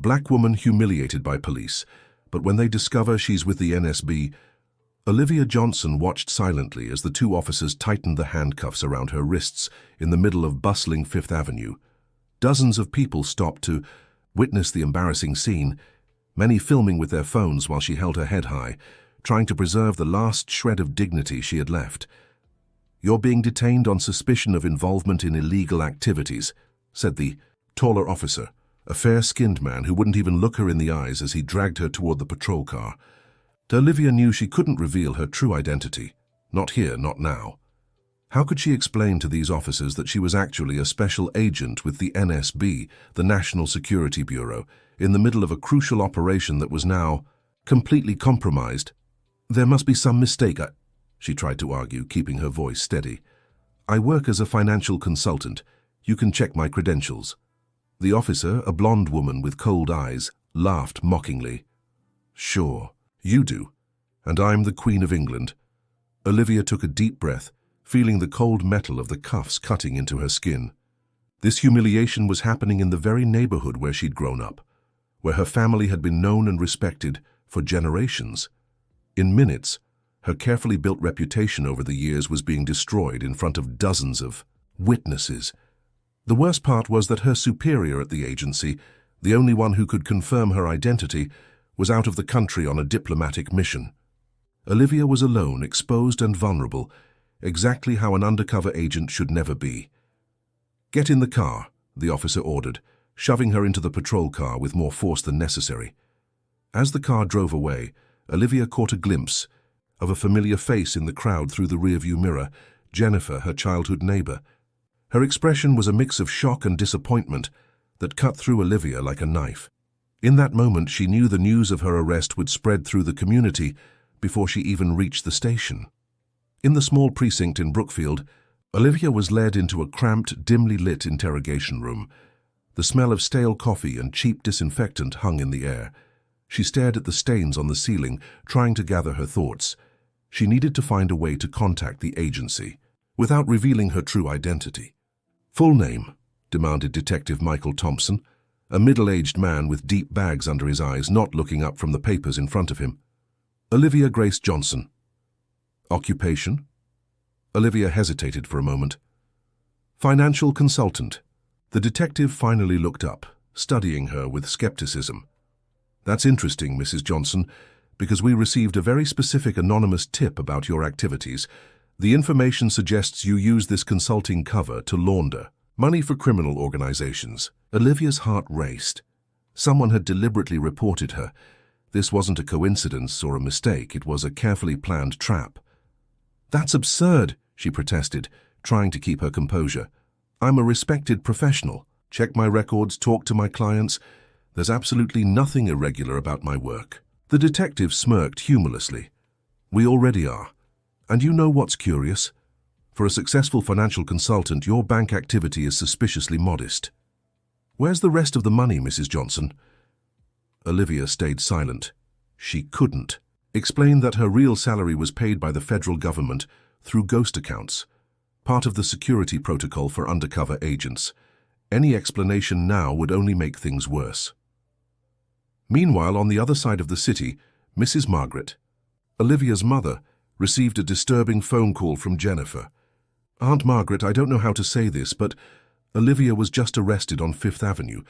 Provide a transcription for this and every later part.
Black woman humiliated by police, but when they discover she's with the NSB, Olivia Johnson watched silently as the two officers tightened the handcuffs around her wrists in the middle of bustling Fifth Avenue. Dozens of people stopped to witness the embarrassing scene, many filming with their phones while she held her head high, trying to preserve the last shred of dignity she had left. "You're being detained on suspicion of involvement in illegal activities," said the taller officer, a fair-skinned man who wouldn't even look her in the eyes as he dragged her toward the patrol car. Olivia knew she couldn't reveal her true identity. Not here, not now. How could she explain to these officers that she was actually a special agent with the NSB, the National Security Bureau, in the middle of a crucial operation that was now completely compromised? "There must be some mistake," she tried to argue, keeping her voice steady. "I work as a financial consultant. You can check my credentials." The officer, a blonde woman with cold eyes, laughed mockingly. "Sure, you do. And I'm the Queen of England." Olivia took a deep breath, feeling the cold metal of the cuffs cutting into her skin. This humiliation was happening in the very neighborhood where she'd grown up, where her family had been known and respected for generations. In minutes, her carefully built reputation over the years was being destroyed in front of dozens of witnesses. The worst part was that her superior at the agency, the only one who could confirm her identity, was out of the country on a diplomatic mission. Olivia was alone, exposed and vulnerable, exactly how an undercover agent should never be. "Get in the car," the officer ordered, shoving her into the patrol car with more force than necessary. As the car drove away, Olivia caught a glimpse of a familiar face in the crowd through the rearview mirror, Jennifer, her childhood neighbor. Her expression was a mix of shock and disappointment that cut through Olivia like a knife. In that moment, she knew the news of her arrest would spread through the community before she even reached the station. In the small precinct in Brookfield, Olivia was led into a cramped, dimly lit interrogation room. The smell of stale coffee and cheap disinfectant hung in the air. She stared at the stains on the ceiling, trying to gather her thoughts. She needed to find a way to contact the agency without revealing her true identity. "Full name," demanded Detective Michael Thompson, a middle-aged man with deep bags under his eyes, not looking up from the papers in front of him. "Olivia Grace Johnson." "Occupation?" Olivia hesitated for a moment. "Financial consultant." The detective finally looked up, studying her with skepticism. "That's interesting, Mrs. Johnson, because we received a very specific anonymous tip about your activities. The information suggests you use this consulting cover to launder money for criminal organizations." Olivia's heart raced. Someone had deliberately reported her. This wasn't a coincidence or a mistake, it was a carefully planned trap. "That's absurd," she protested, trying to keep her composure. "I'm a respected professional. Check my records, talk to my clients. There's absolutely nothing irregular about my work." The detective smirked humorlessly. "We already are. And you know what's curious? For a successful financial consultant, your bank activity is suspiciously modest." "Where's the rest of the money, Mrs. Johnson?" Olivia stayed silent. She couldn't explain that her real salary was paid by the federal government through ghost accounts, part of the security protocol for undercover agents. Any explanation now would only make things worse. Meanwhile, on the other side of the city, Mrs. Margaret, Olivia's mother, received a disturbing phone call from Jennifer. "Aunt Margaret, I don't know how to say this, but Olivia was just arrested on Fifth Avenue.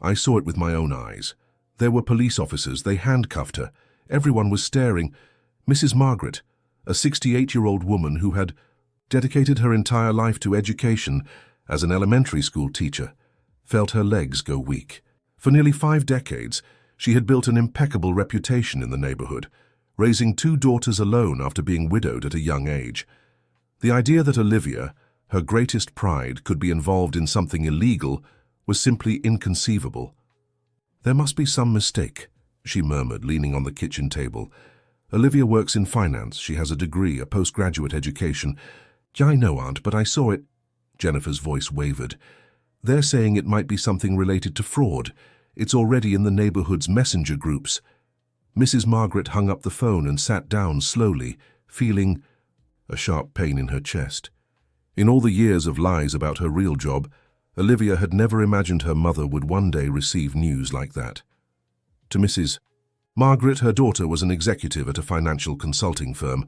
I saw it with my own eyes. There were police officers. They handcuffed her. Everyone was staring. Mrs. Margaret, a 68-year-old woman who had dedicated her entire life to education as an elementary school teacher, felt her legs go weak. For nearly 5 decades, she had built an impeccable reputation in the neighborhood, raising 2 daughters alone after being widowed at a young age. The idea that Olivia, her greatest pride, could be involved in something illegal was simply inconceivable. "There must be some mistake," she murmured, leaning on the kitchen table. "Olivia works in finance. She has a degree, a postgraduate education." "Yeah, I know, Aunt, but I saw it." Jennifer's voice wavered. "They're saying it might be something related to fraud. It's already in the neighborhood's messenger groups." Mrs. Margaret hung up the phone and sat down slowly, feeling a sharp pain in her chest. In all the years of lies about her real job, Olivia had never imagined her mother would one day receive news like that. To Mrs. Margaret, her daughter was an executive at a financial consulting firm,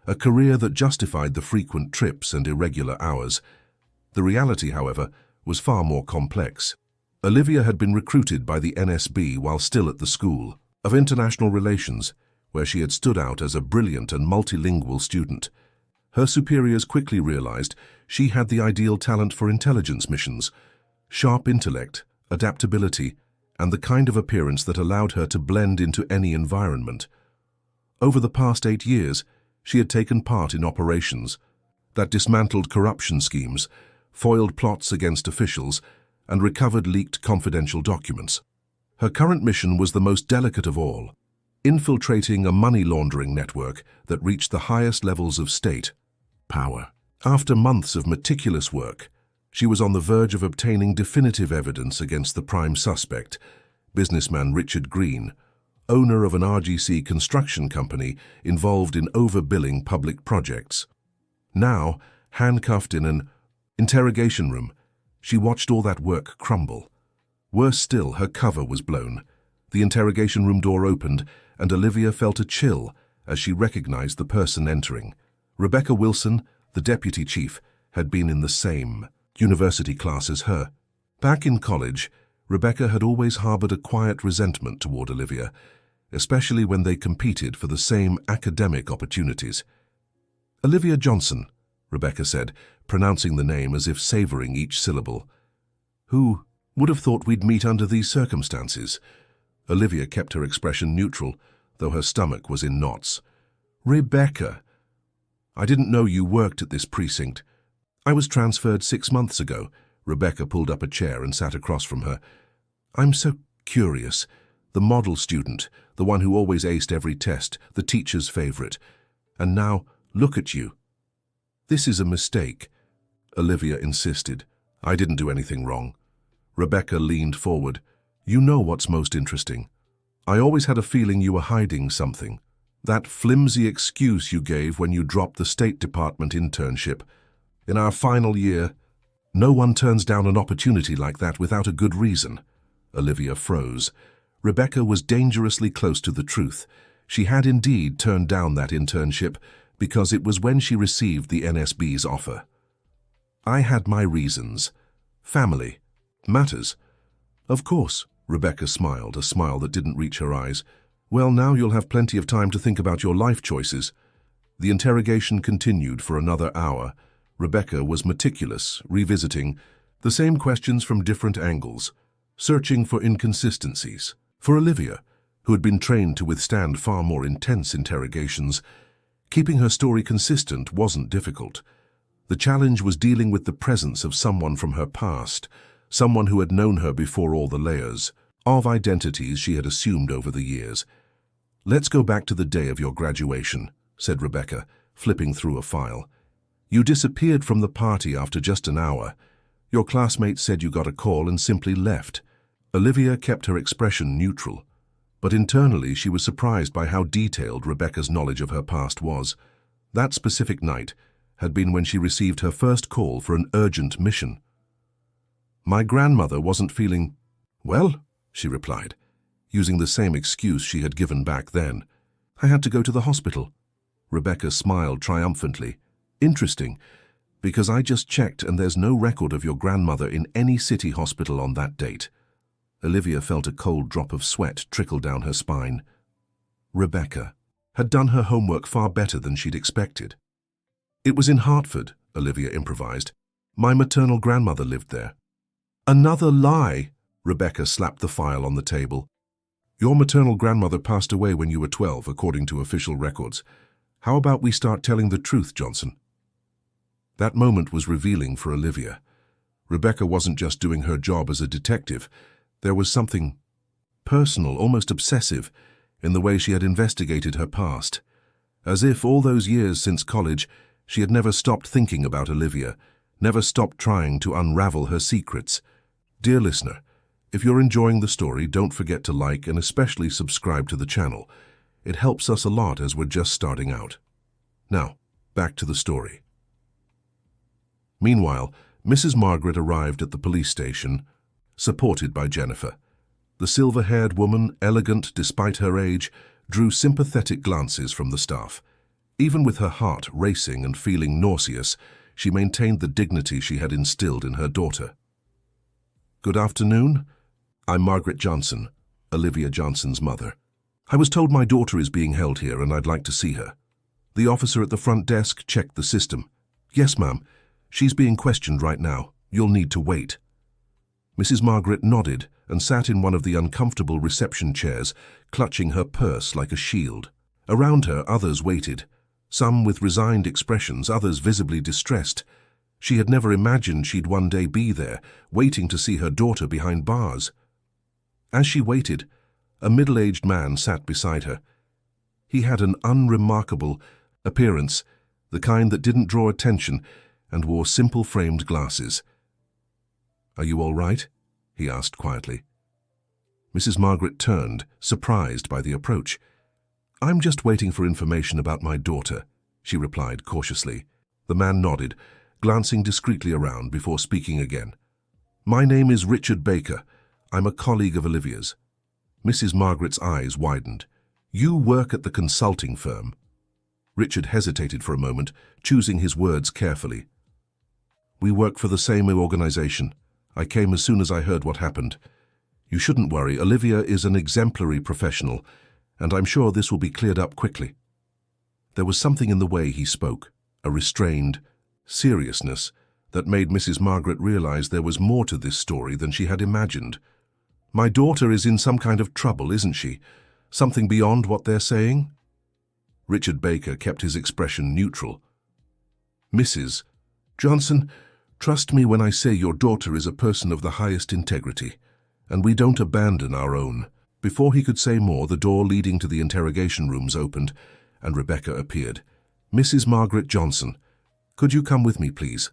a career that justified the frequent trips and irregular hours. The reality, however, was far more complex. Olivia had been recruited by the NSB while still at the School of International Relations, where she had stood out as a brilliant and multilingual student. Her superiors quickly realized she had the ideal talent for intelligence missions: sharp intellect, adaptability, and the kind of appearance that allowed her to blend into any environment. Over the past 8 years, she had taken part in operations that dismantled corruption schemes, foiled plots against officials, and recovered leaked confidential documents. Her current mission was the most delicate of all: infiltrating a money laundering network that reached the highest levels of state power. After months of meticulous work, she was on the verge of obtaining definitive evidence against the prime suspect, businessman Richard Green, owner of an RGC construction company involved in overbilling public projects. Now, handcuffed in an interrogation room, she watched all that work crumble. Worse still, her cover was blown. The interrogation room door opened, and Olivia felt a chill as she recognized the person entering. Rebecca Wilson, the deputy chief, had been in the same university class as her. Back in college, Rebecca had always harbored a quiet resentment toward Olivia, especially when they competed for the same academic opportunities. "Olivia Johnson," Rebecca said, pronouncing the name as if savoring each syllable. "Who would have thought we'd meet under these circumstances?" Olivia kept her expression neutral, though her stomach was in knots. "Rebecca, I didn't know you worked at this precinct. I was transferred 6 months ago." Rebecca pulled up a chair and sat across from her. "I'm so curious. The model student, the one who always aced every test, the teacher's favorite. And now, look at you." "This is a mistake," Olivia insisted. "I didn't do anything wrong." Rebecca leaned forward. "You know what's most interesting. I always had a feeling you were hiding something. That flimsy excuse you gave when you dropped the State Department internship. In our final year, no one turns down an opportunity like that without a good reason." Olivia froze. Rebecca was dangerously close to the truth. She had indeed turned down that internship because it was when she received the NSB's offer. "I had my reasons. Family. Matters." "Of course," Rebecca smiled, a smile that didn't reach her eyes. "Well, now you'll have plenty of time to think about your life choices." The interrogation continued for another hour. Rebecca was meticulous, revisiting the same questions from different angles, searching for inconsistencies. For Olivia, who had been trained to withstand far more intense interrogations, keeping her story consistent wasn't difficult. The challenge was dealing with the presence of someone from her past, someone who had known her before all the layers of identities she had assumed over the years. "Let's go back to the day of your graduation," said Rebecca, flipping through a file. "You disappeared from the party after just an hour. Your classmates said you got a call and simply left." Olivia kept her expression neutral, but internally she was surprised by how detailed Rebecca's knowledge of her past was. That specific night had been when she received her first call for an urgent mission. "My grandmother wasn't feeling well," she replied, using the same excuse she had given back then. "I had to go to the hospital." Rebecca smiled triumphantly. "Interesting, because I just checked and there's no record of your grandmother in any city hospital on that date." Olivia felt a cold drop of sweat trickle down her spine. Rebecca had done her homework far better than she'd expected. "It was in Hartford," Olivia improvised. "My maternal grandmother lived there." "Another lie!" Rebecca slapped the file on the table. "Your maternal grandmother passed away when you were 12, according to official records. How about we start telling the truth, Johnson?" That moment was revealing for Olivia. Rebecca wasn't just doing her job as a detective. There was something personal, almost obsessive, in the way she had investigated her past. As if all those years since college, she had never stopped thinking about Olivia, never stopped trying to unravel her secrets. Dear listener, if you're enjoying the story, don't forget to like and especially subscribe to the channel. It helps us a lot as we're just starting out. Now, back to the story. Meanwhile, Mrs. Margaret arrived at the police station, supported by Jennifer. The silver-haired woman, elegant despite her age, drew sympathetic glances from the staff. Even with her heart racing and feeling nauseous, she maintained the dignity she had instilled in her daughter. "Good afternoon. I'm Margaret Johnson, Olivia Johnson's mother. I was told my daughter is being held here and I'd like to see her." The officer at the front desk checked the system. "Yes, ma'am. She's being questioned right now. You'll need to wait." Mrs. Margaret nodded and sat in one of the uncomfortable reception chairs, clutching her purse like a shield. Around her, others waited, some with resigned expressions, others visibly distressed. She had never imagined she'd one day be there, waiting to see her daughter behind bars. As she waited, a middle-aged man sat beside her. He had an unremarkable appearance, the kind that didn't draw attention, and wore simple framed glasses. "Are you all right?" he asked quietly. Mrs. Margaret turned, surprised by the approach. "I'm just waiting for information about my daughter," she replied cautiously. The man nodded, glancing discreetly around before speaking again. "My name is Richard Baker. I'm a colleague of Olivia's." Mrs. Margaret's eyes widened. "You work at the consulting firm?" Richard hesitated for a moment, choosing his words carefully. "We work for the same organization. I came as soon as I heard what happened. You shouldn't worry. Olivia is an exemplary professional, and I'm sure this will be cleared up quickly." There was something in the way he spoke, a restrained seriousness, that made Mrs. Margaret realize there was more to this story than she had imagined. "My daughter is in some kind of trouble, isn't she? Something beyond what they're saying?" Richard Baker kept his expression neutral. "Mrs. Johnson, trust me when I say your daughter is a person of the highest integrity, and we don't abandon our own." Before he could say more, the door leading to the interrogation rooms opened, and Rebecca appeared. "Mrs. Margaret Johnson, could you come with me, please?"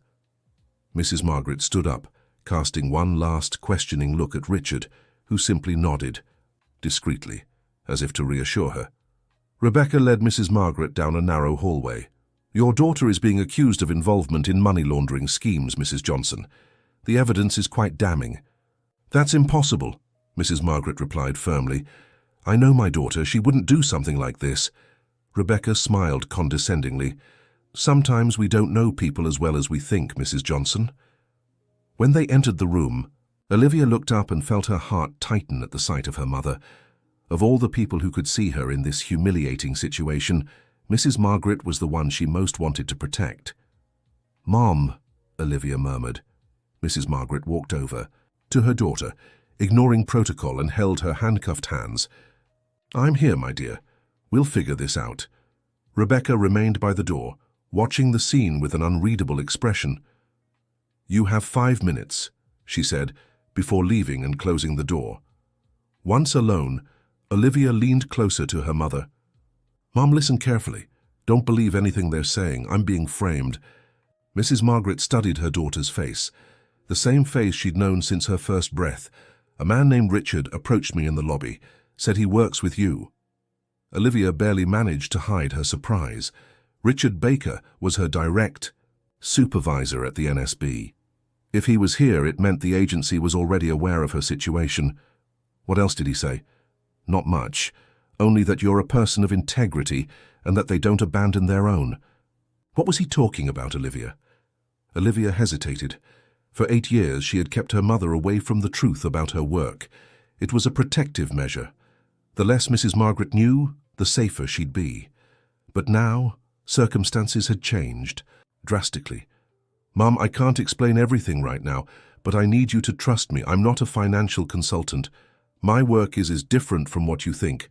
Mrs. Margaret stood up, casting one last questioning look at Richard, who simply nodded, discreetly, as if to reassure her. Rebecca led Mrs. Margaret down a narrow hallway. "Your daughter is being accused of involvement in money laundering schemes, Mrs. Johnson. The evidence is quite damning." "That's impossible," Mrs. Margaret replied firmly. "I know my daughter. She wouldn't do something like this." Rebecca smiled condescendingly. "Sometimes we don't know people as well as we think, Mrs. Johnson." When they entered the room, Olivia looked up and felt her heart tighten at the sight of her mother. Of all the people who could see her in this humiliating situation, Mrs. Margaret was the one she most wanted to protect. "Mom," Olivia murmured. Mrs. Margaret walked over to her daughter, ignoring protocol, and held her handcuffed hands. "I'm here, my dear. We'll figure this out." Rebecca remained by the door, watching the scene with an unreadable expression. "You have 5 minutes," she said, before leaving and closing the door. Once alone, Olivia leaned closer to her mother. "Mom, listen carefully. Don't believe anything they're saying. I'm being framed." Mrs. Margaret studied her daughter's face, the same face she'd known since her first breath. "A man named Richard approached me in the lobby, said he works with you." Olivia barely managed to hide her surprise. Richard Baker was her direct supervisor at the NSB. If he was here, it meant the agency was already aware of her situation. What else did he say? Not much, only that you're a person of integrity and that they don't abandon their own. What was he talking about, Olivia? Olivia hesitated. For 8 years, she had kept her mother away from the truth about her work. It was a protective measure. The less Mrs. Margaret knew, the safer she'd be. But now, circumstances had changed, drastically. "Mom, I can't explain everything right now, but I need you to trust me. I'm not a financial consultant. My work is different from what you think,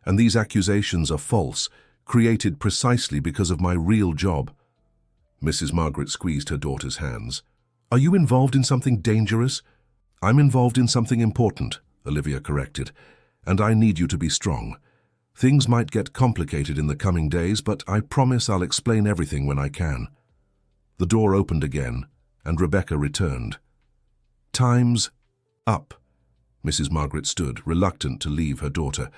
and these accusations are false, created precisely because of my real job." Mrs. Margaret squeezed her daughter's hands. "Are you involved in something dangerous?" "I'm involved in something important," Olivia corrected, "and I need you to be strong. Things might get complicated in the coming days, but I promise I'll explain everything when I can." The door opened again, and Rebecca returned. "Time's up." Mrs. Margaret stood, reluctant to leave her daughter.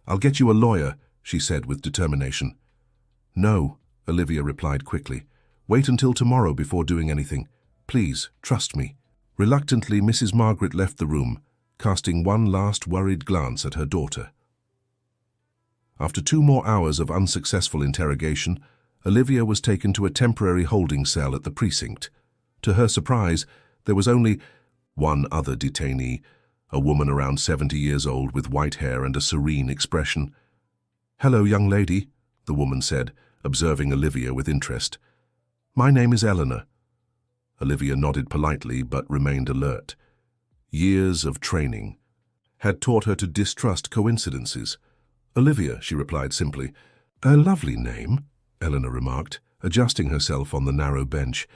"I'll get you a lawyer," she said with determination. "No," Olivia replied quickly. "Wait until tomorrow before doing anything. Please, trust me." Reluctantly, Mrs. Margaret left the room, casting one last worried glance at her daughter. After 2 more hours of unsuccessful interrogation, Olivia was taken to a temporary holding cell at the precinct. To her surprise, there was only one other detainee, a woman around 70 years old with white hair and a serene expression. "Hello, young lady," the woman said, observing Olivia with interest. "My name is Eleanor." Olivia nodded politely but remained alert. Years of training had taught her to distrust coincidences. "Olivia," she replied simply. "A lovely name," Eleanor remarked, adjusting herself on the narrow bench.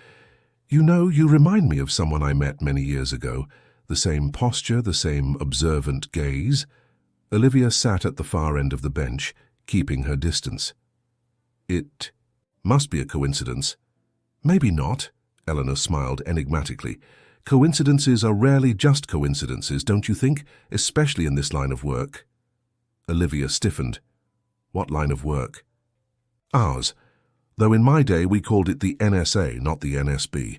"You know, you remind me of someone I met many years ago. The same posture, the same observant gaze." Olivia sat at the far end of the bench, keeping her distance. "It must be a coincidence." "Maybe not," Eleanor smiled enigmatically. "Coincidences are rarely just coincidences, don't you think? Especially in this line of work." Olivia stiffened. "What line of work?" "Ours. Though in my day we called it the NSA, not the NSB.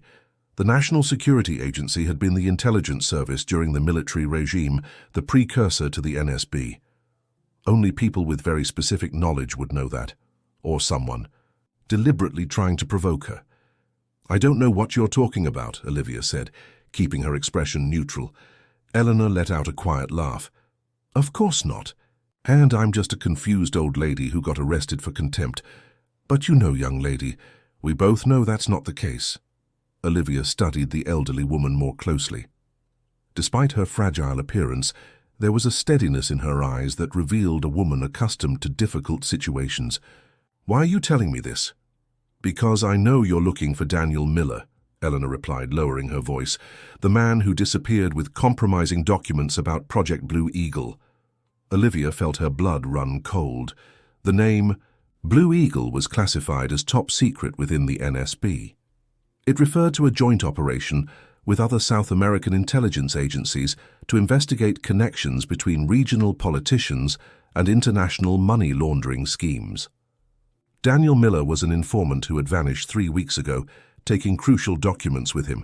The National Security Agency had been the intelligence service during the military regime, the precursor to the NSB. Only people with very specific knowledge would know that. Or someone, deliberately trying to provoke her." "I don't know what you're talking about," Olivia said, keeping her expression neutral. Eleanor let out a quiet laugh. "Of course not. And I'm just a confused old lady who got arrested for contempt. But you know, young lady, we both know that's not the case." Olivia studied the elderly woman more closely. Despite her fragile appearance, there was a steadiness in her eyes that revealed a woman accustomed to difficult situations. "Why are you telling me this?" "Because I know you're looking for Daniel Miller," Eleanor replied, lowering her voice. "The man who disappeared with compromising documents about Project Blue Eagle." Olivia felt her blood run cold. The name Blue Eagle was classified as top secret within the NSB. It referred to a joint operation with other South American intelligence agencies to investigate connections between regional politicians and international money laundering schemes. Daniel Miller was an informant who had vanished 3 weeks ago, taking crucial documents with him.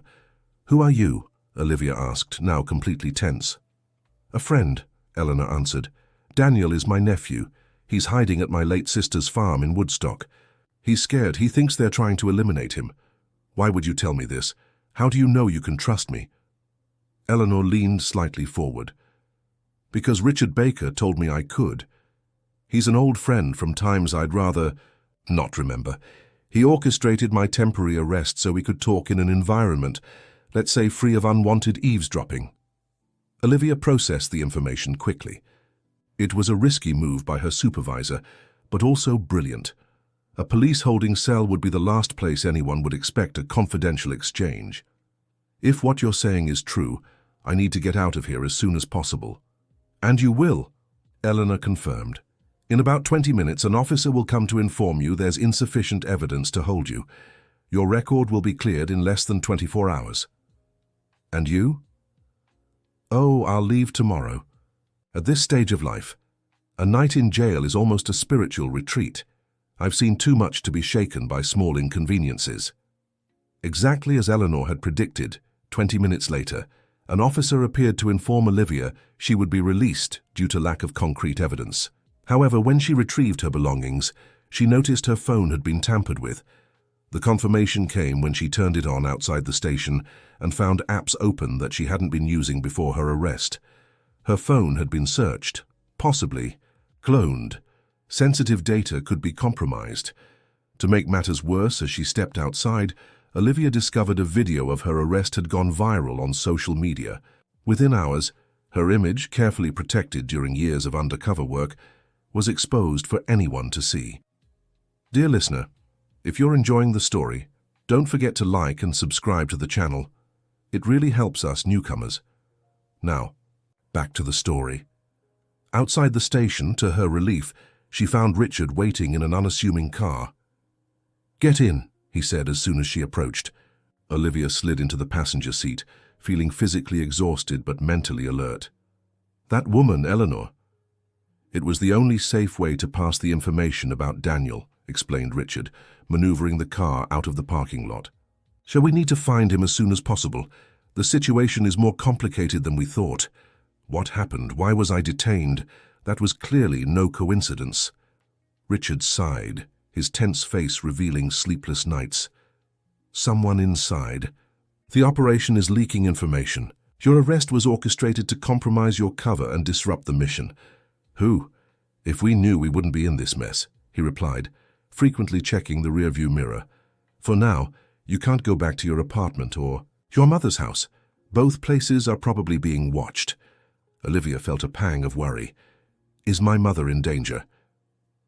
"Who are you?" Olivia asked, now completely tense. "A friend," Eleanor answered. "Daniel is my nephew. He's hiding at my late sister's farm in Woodstock. He's scared. He thinks they're trying to eliminate him." "Why would you tell me this? How do you know you can trust me?" Eleanor leaned slightly forward. "Because Richard Baker told me I could. He's an old friend from times I'd rather not remember. He orchestrated my temporary arrest so we could talk in an environment, let's say, free of unwanted eavesdropping." Olivia processed the information quickly. It was a risky move by her supervisor, but also brilliant. A police holding cell would be the last place anyone would expect a confidential exchange. "If what you're saying is true, I need to get out of here as soon as possible." "And you will," Eleanor confirmed. "In about 20 minutes, an officer will come to inform you there's insufficient evidence to hold you. Your record will be cleared in less than 24 hours. "And you?" "Oh, I'll leave tomorrow. At this stage of life, a night in jail is almost a spiritual retreat. I've seen too much to be shaken by small inconveniences." Exactly as Eleanor had predicted, 20 minutes later, an officer appeared to inform Olivia she would be released due to lack of concrete evidence. However, when she retrieved her belongings, she noticed her phone had been tampered with. The confirmation came when she turned it on outside the station and found apps open that she hadn't been using before her arrest. Her phone had been searched, possibly cloned. Sensitive data could be compromised. To make matters worse, as she stepped outside, Olivia discovered a video of her arrest had gone viral on social media. Within hours, her image, carefully protected during years of undercover work, was exposed for anyone to see. Dear listener, if you're enjoying the story, don't forget to like and subscribe to the channel. It really helps us newcomers. Now, back to the story. Outside the station, to her relief, she found Richard waiting in an unassuming car. "Get in," he said as soon as she approached. Olivia slid into the passenger seat, feeling physically exhausted but mentally alert. "That woman, Eleanor." "It was the only safe way to pass the information about Daniel," explained Richard, maneuvering the car out of the parking lot. "Shall we need to find him as soon as possible? The situation is more complicated than we thought." What happened? Why was I detained? That was clearly no coincidence. Richard sighed, his tense face revealing sleepless nights. Someone inside. The operation is leaking information. Your arrest was orchestrated to compromise your cover and disrupt the mission. Who? If we knew, we wouldn't be in this mess, he replied, frequently checking the rearview mirror. For now, you can't go back to your apartment or your mother's house. Both places are probably being watched. Olivia felt a pang of worry. Is my mother in danger?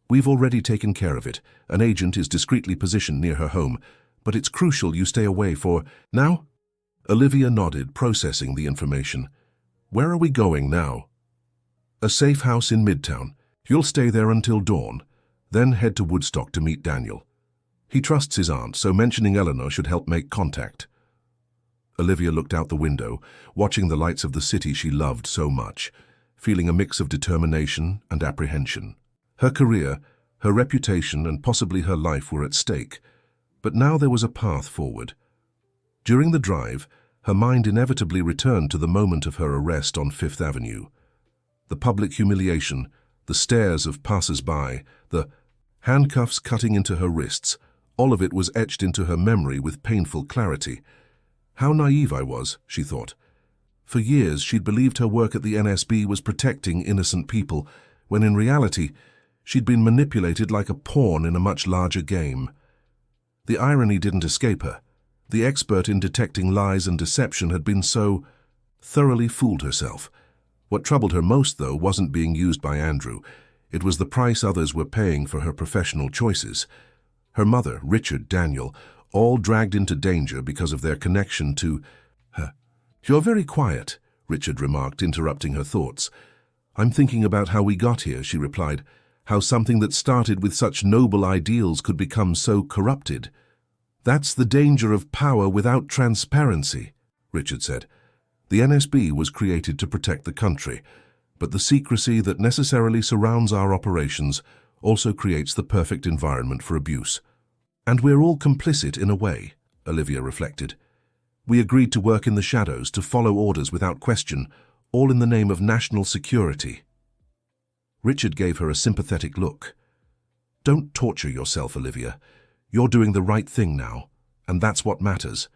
We've already taken care of it. An agent is discreetly positioned near her home, but it's crucial you stay away for now. Olivia nodded, processing the information. Where are we going now? A safe house in Midtown. You'll stay there until dawn, then head to Woodstock to meet Daniel. He trusts his aunt, so mentioning Eleanor should help make contact. Olivia looked out the window, watching the lights of the city she loved so much, feeling a mix of determination and apprehension. Her career, her reputation, and possibly her life were at stake, but now there was a path forward. During the drive, her mind inevitably returned to the moment of her arrest on Fifth Avenue. The public humiliation, the stares of passers-by, the handcuffs cutting into her wrists, all of it was etched into her memory with painful clarity. How naive I was, she thought. For years she'd believed her work at the NSB was protecting innocent people, when in reality she'd been manipulated like a pawn in a much larger game. The irony didn't escape her. The expert in detecting lies and deception had been so thoroughly fooled herself. What troubled her most, though, wasn't being used by Andrew. It was the price others were paying for her professional choices. Her mother, Richard, Daniel, all dragged into danger because of their connection to her. You're very quiet, Richard remarked, interrupting her thoughts. I'm thinking about how we got here, she replied. How something that started with such noble ideals could become so corrupted. That's the danger of power without transparency, Richard said. The NSB was created to protect the country, but the secrecy that necessarily surrounds our operations also creates the perfect environment for abuse. And we're all complicit in a way, Olivia reflected. We agreed to work in the shadows, to follow orders without question, all in the name of national security. Richard gave her a sympathetic look. Don't torture yourself, Olivia. You're doing the right thing now, and that's what matters.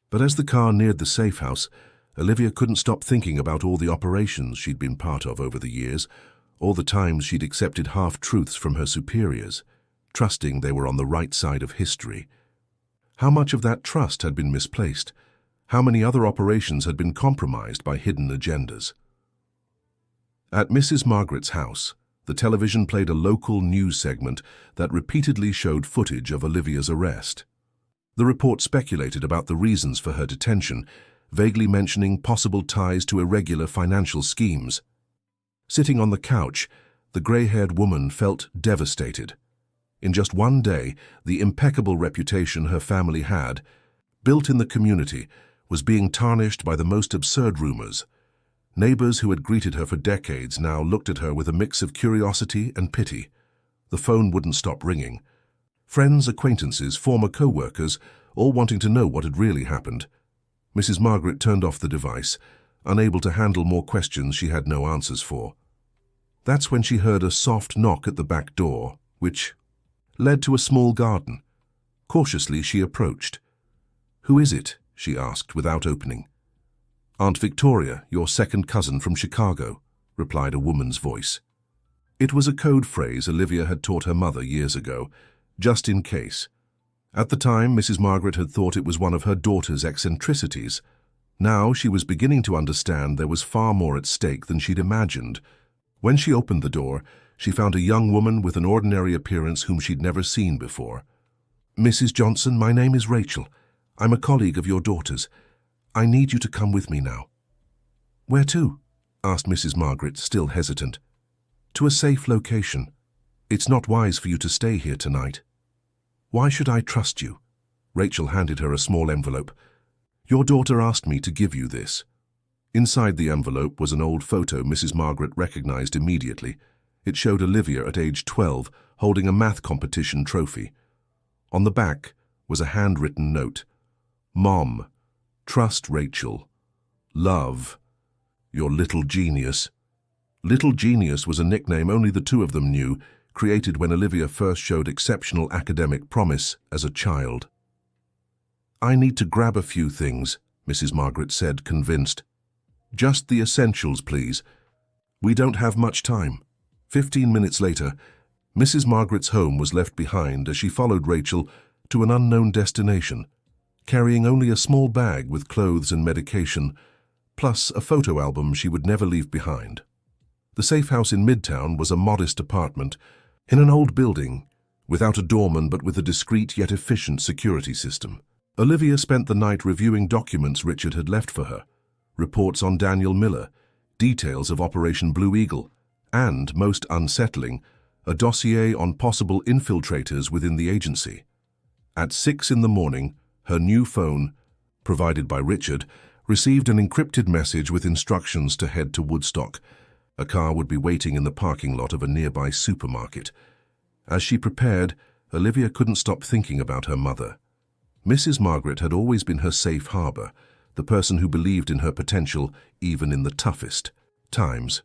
But as the car neared the safe house, Olivia couldn't stop thinking about all the operations she'd been part of over the years, all the times she'd accepted half-truths from her superiors, trusting they were on the right side of history. How much of that trust had been misplaced? How many other operations had been compromised by hidden agendas? At Mrs. Margaret's house, the television played a local news segment that repeatedly showed footage of Olivia's arrest. The report speculated about the reasons for her detention, vaguely mentioning possible ties to irregular financial schemes. Sitting on the couch, the grey-haired woman felt devastated. In just one day, the impeccable reputation her family had, built in the community, was being tarnished by the most absurd rumors. Neighbors who had greeted her for decades now looked at her with a mix of curiosity and pity. The phone wouldn't stop ringing. Friends, acquaintances, former co-workers, all wanting to know what had really happened. Mrs. Margaret turned off the device, unable to handle more questions she had no answers for. That's when she heard a soft knock at the back door, which led to a small garden. Cautiously she approached. "Who is it?" she asked without opening. "Aunt Victoria, your second cousin from Chicago," replied a woman's voice. It was a code phrase Olivia had taught her mother years ago, just in case. At the time, Mrs. Margaret had thought it was one of her daughter's eccentricities. Now she was beginning to understand there was far more at stake than she'd imagined. When she opened the door, she found a young woman with an ordinary appearance whom she'd never seen before. "Mrs. Johnson, my name is Rachel. I'm a colleague of your daughter's. I need you to come with me now." "Where to?" asked Mrs. Margaret, still hesitant. "To a safe location. It's not wise for you to stay here tonight." "Why should I trust you?" Rachel handed her a small envelope. "Your daughter asked me to give you this." Inside the envelope was an old photo Mrs. Margaret recognized immediately. It showed Olivia at age 12 holding a math competition trophy. On the back was a handwritten note. "Mom, trust Rachel. Love." Your little genius. Little Genius was a nickname only the two of them knew, created when Olivia first showed exceptional academic promise as a child. I need to grab a few things, Mrs. Margaret said, convinced. Just the essentials, please. We don't have much time. 15 minutes later, Mrs. Margaret's home was left behind as she followed Rachel to an unknown destination, carrying only a small bag with clothes and medication, plus a photo album she would never leave behind. The safe house in Midtown was a modest apartment in an old building, without a doorman but with a discreet yet efficient security system. Olivia spent the night reviewing documents Richard had left for her, reports on Daniel Miller, details of Operation Blue Eagle, and, most unsettling, a dossier on possible infiltrators within the agency. At 6 in the morning, her new phone, provided by Richard, received an encrypted message with instructions to head to Woodstock. A car would be waiting in the parking lot of a nearby supermarket. As she prepared, Olivia couldn't stop thinking about her mother. Mrs. Margaret had always been her safe harbor, the person who believed in her potential even in the toughest times.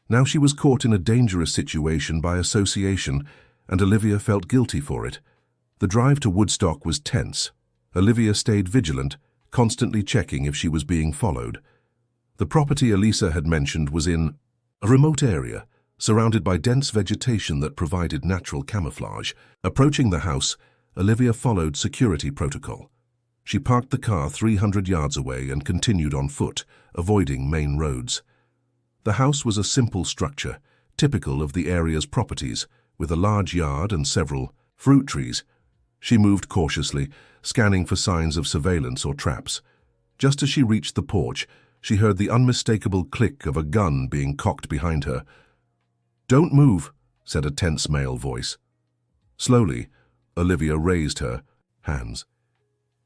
Now she was caught in a dangerous situation by association, and Olivia felt guilty for it. The drive to Woodstock was tense. Olivia stayed vigilant, constantly checking if she was being followed. The property Elisa had mentioned was in a remote area, surrounded by dense vegetation that provided natural camouflage. Approaching the house, Olivia followed security protocol. She parked the car 300 yards away and continued on foot, avoiding main roads. The house was a simple structure, typical of the area's properties, with a large yard and several fruit trees. She moved cautiously, scanning for signs of surveillance or traps. Just as she reached the porch, she heard the unmistakable click of a gun being cocked behind her. "Don't move," said a tense male voice. Slowly, Olivia raised her hands.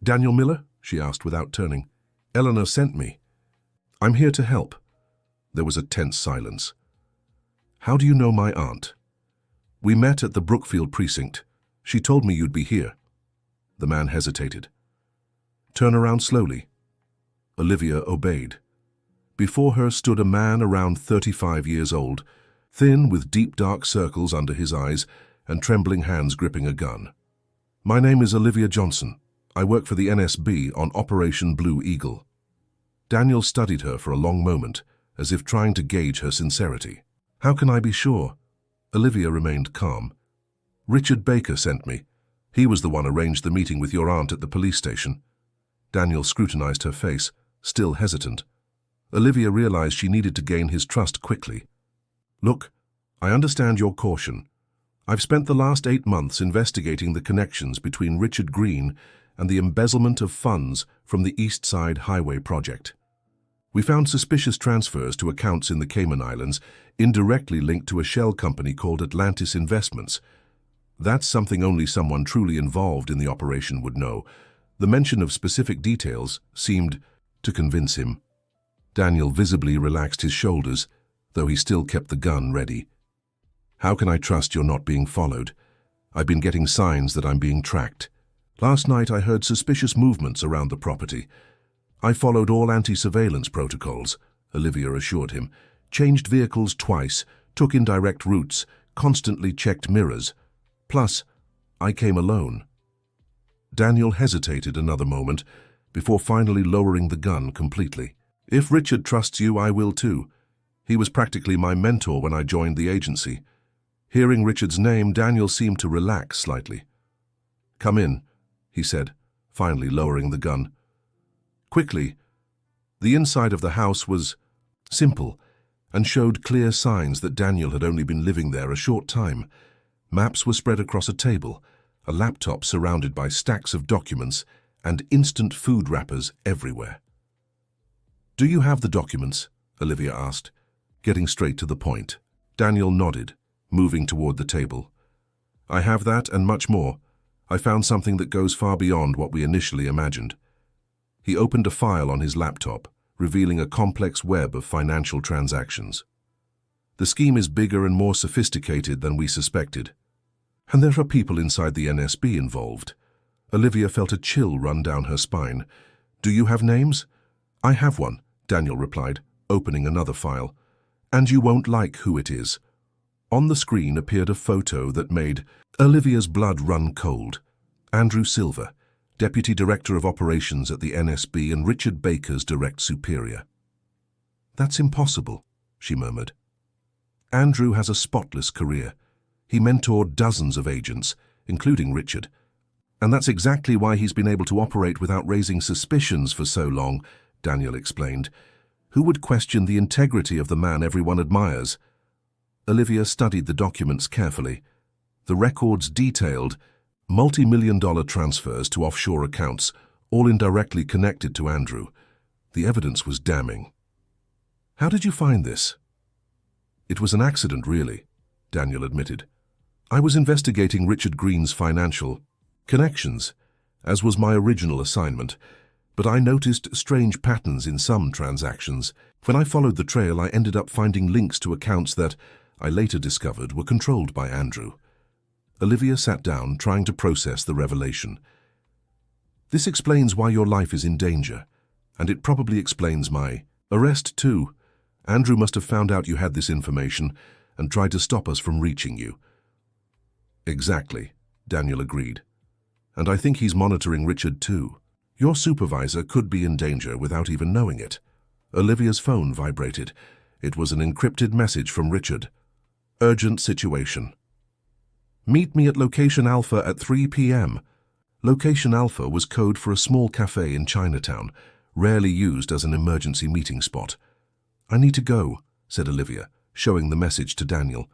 "Daniel Miller?" she asked without turning. "Eleanor sent me. I'm here to help." There was a tense silence. "How do you know my aunt?" "We met at the Brookfield precinct. She told me you'd be here." The man hesitated. "Turn around slowly." Olivia obeyed. Before her stood a man around 35 years old, thin with deep dark circles under his eyes and trembling hands gripping a gun. "My name is Olivia Johnson. I work for the NSB on Operation Blue Eagle." Daniel studied her for a long moment, as if trying to gauge her sincerity. "How can I be sure?" Olivia remained calm. "Richard Baker sent me. He was the one arranged the meeting with your aunt at the police station." Daniel scrutinized her face, still hesitant. Olivia realized she needed to gain his trust quickly. "Look, I understand your caution. I've spent the last 8 months investigating the connections between Richard Green and the embezzlement of funds from the East Side Highway project. We found suspicious transfers to accounts in the Cayman Islands, indirectly linked to a shell company called Atlantis Investments. That's something only someone truly involved in the operation would know. The mention of specific details seemed to convince him. Daniel visibly relaxed his shoulders, though he still kept the gun ready. "How can I trust you're not being followed? I've been getting signs that I'm being tracked. Last night I heard suspicious movements around the property. I followed all anti-surveillance protocols," Olivia assured him. "Changed vehicles twice, took indirect routes, constantly checked mirrors. Plus, I came alone." Daniel hesitated another moment before finally lowering the gun completely. "If Richard trusts you, I will too. He was practically my mentor when I joined the agency." Hearing Richard's name, Daniel seemed to relax slightly. "Come in," he said, finally lowering the gun. Quickly, the inside of the house was simple and showed clear signs that Daniel had only been living there a short time. Maps were spread across a table, a laptop surrounded by stacks of documents, and instant food wrappers everywhere. "Do you have the documents?" Olivia asked, getting straight to the point. Daniel nodded, moving toward the table. "I have that and much more. I found something that goes far beyond what we initially imagined." He opened a file on his laptop, revealing a complex web of financial transactions. "The scheme is bigger and more sophisticated than we suspected. And there are people inside the NSB involved." Olivia felt a chill run down her spine. "Do you have names?" "I have one," Daniel replied. opening another file. "And you won't like who it is." On the screen appeared a photo that made Olivia's blood run cold. Andrew Silver, Deputy Director of Operations at the NSB and Richard Baker's direct superior. "That's impossible," she murmured. "Andrew has a spotless career. He mentored dozens of agents, including Richard. And that's exactly why he's been able to operate without raising suspicions for so long," Daniel explained. "Who would question the integrity of the man everyone admires?" Olivia studied the documents carefully. The records detailed multi-million-dollar transfers to offshore accounts, all indirectly connected to Andrew. The evidence was damning. "How did you find this?" "It was an accident, really," Daniel admitted. "I was investigating Richard Green's financial connections, as was my original assignment, but I noticed strange patterns in some transactions. When I followed the trail, I ended up finding links to accounts that, I later discovered, were controlled by Andrew." Olivia sat down, trying to process the revelation. "This explains why your life is in danger, and it probably explains my arrest too. Andrew must have found out you had this information and tried to stop us from reaching you." "Exactly," Daniel agreed. "And I think he's monitoring Richard too. Your supervisor could be in danger without even knowing it." Olivia's phone vibrated. It was an encrypted message from Richard. "Urgent situation. Meet me at Location Alpha at 3 p.m. Location Alpha was code for a small cafe in Chinatown, rarely used as an emergency meeting spot. "I need to go," said Olivia, showing the message to Daniel.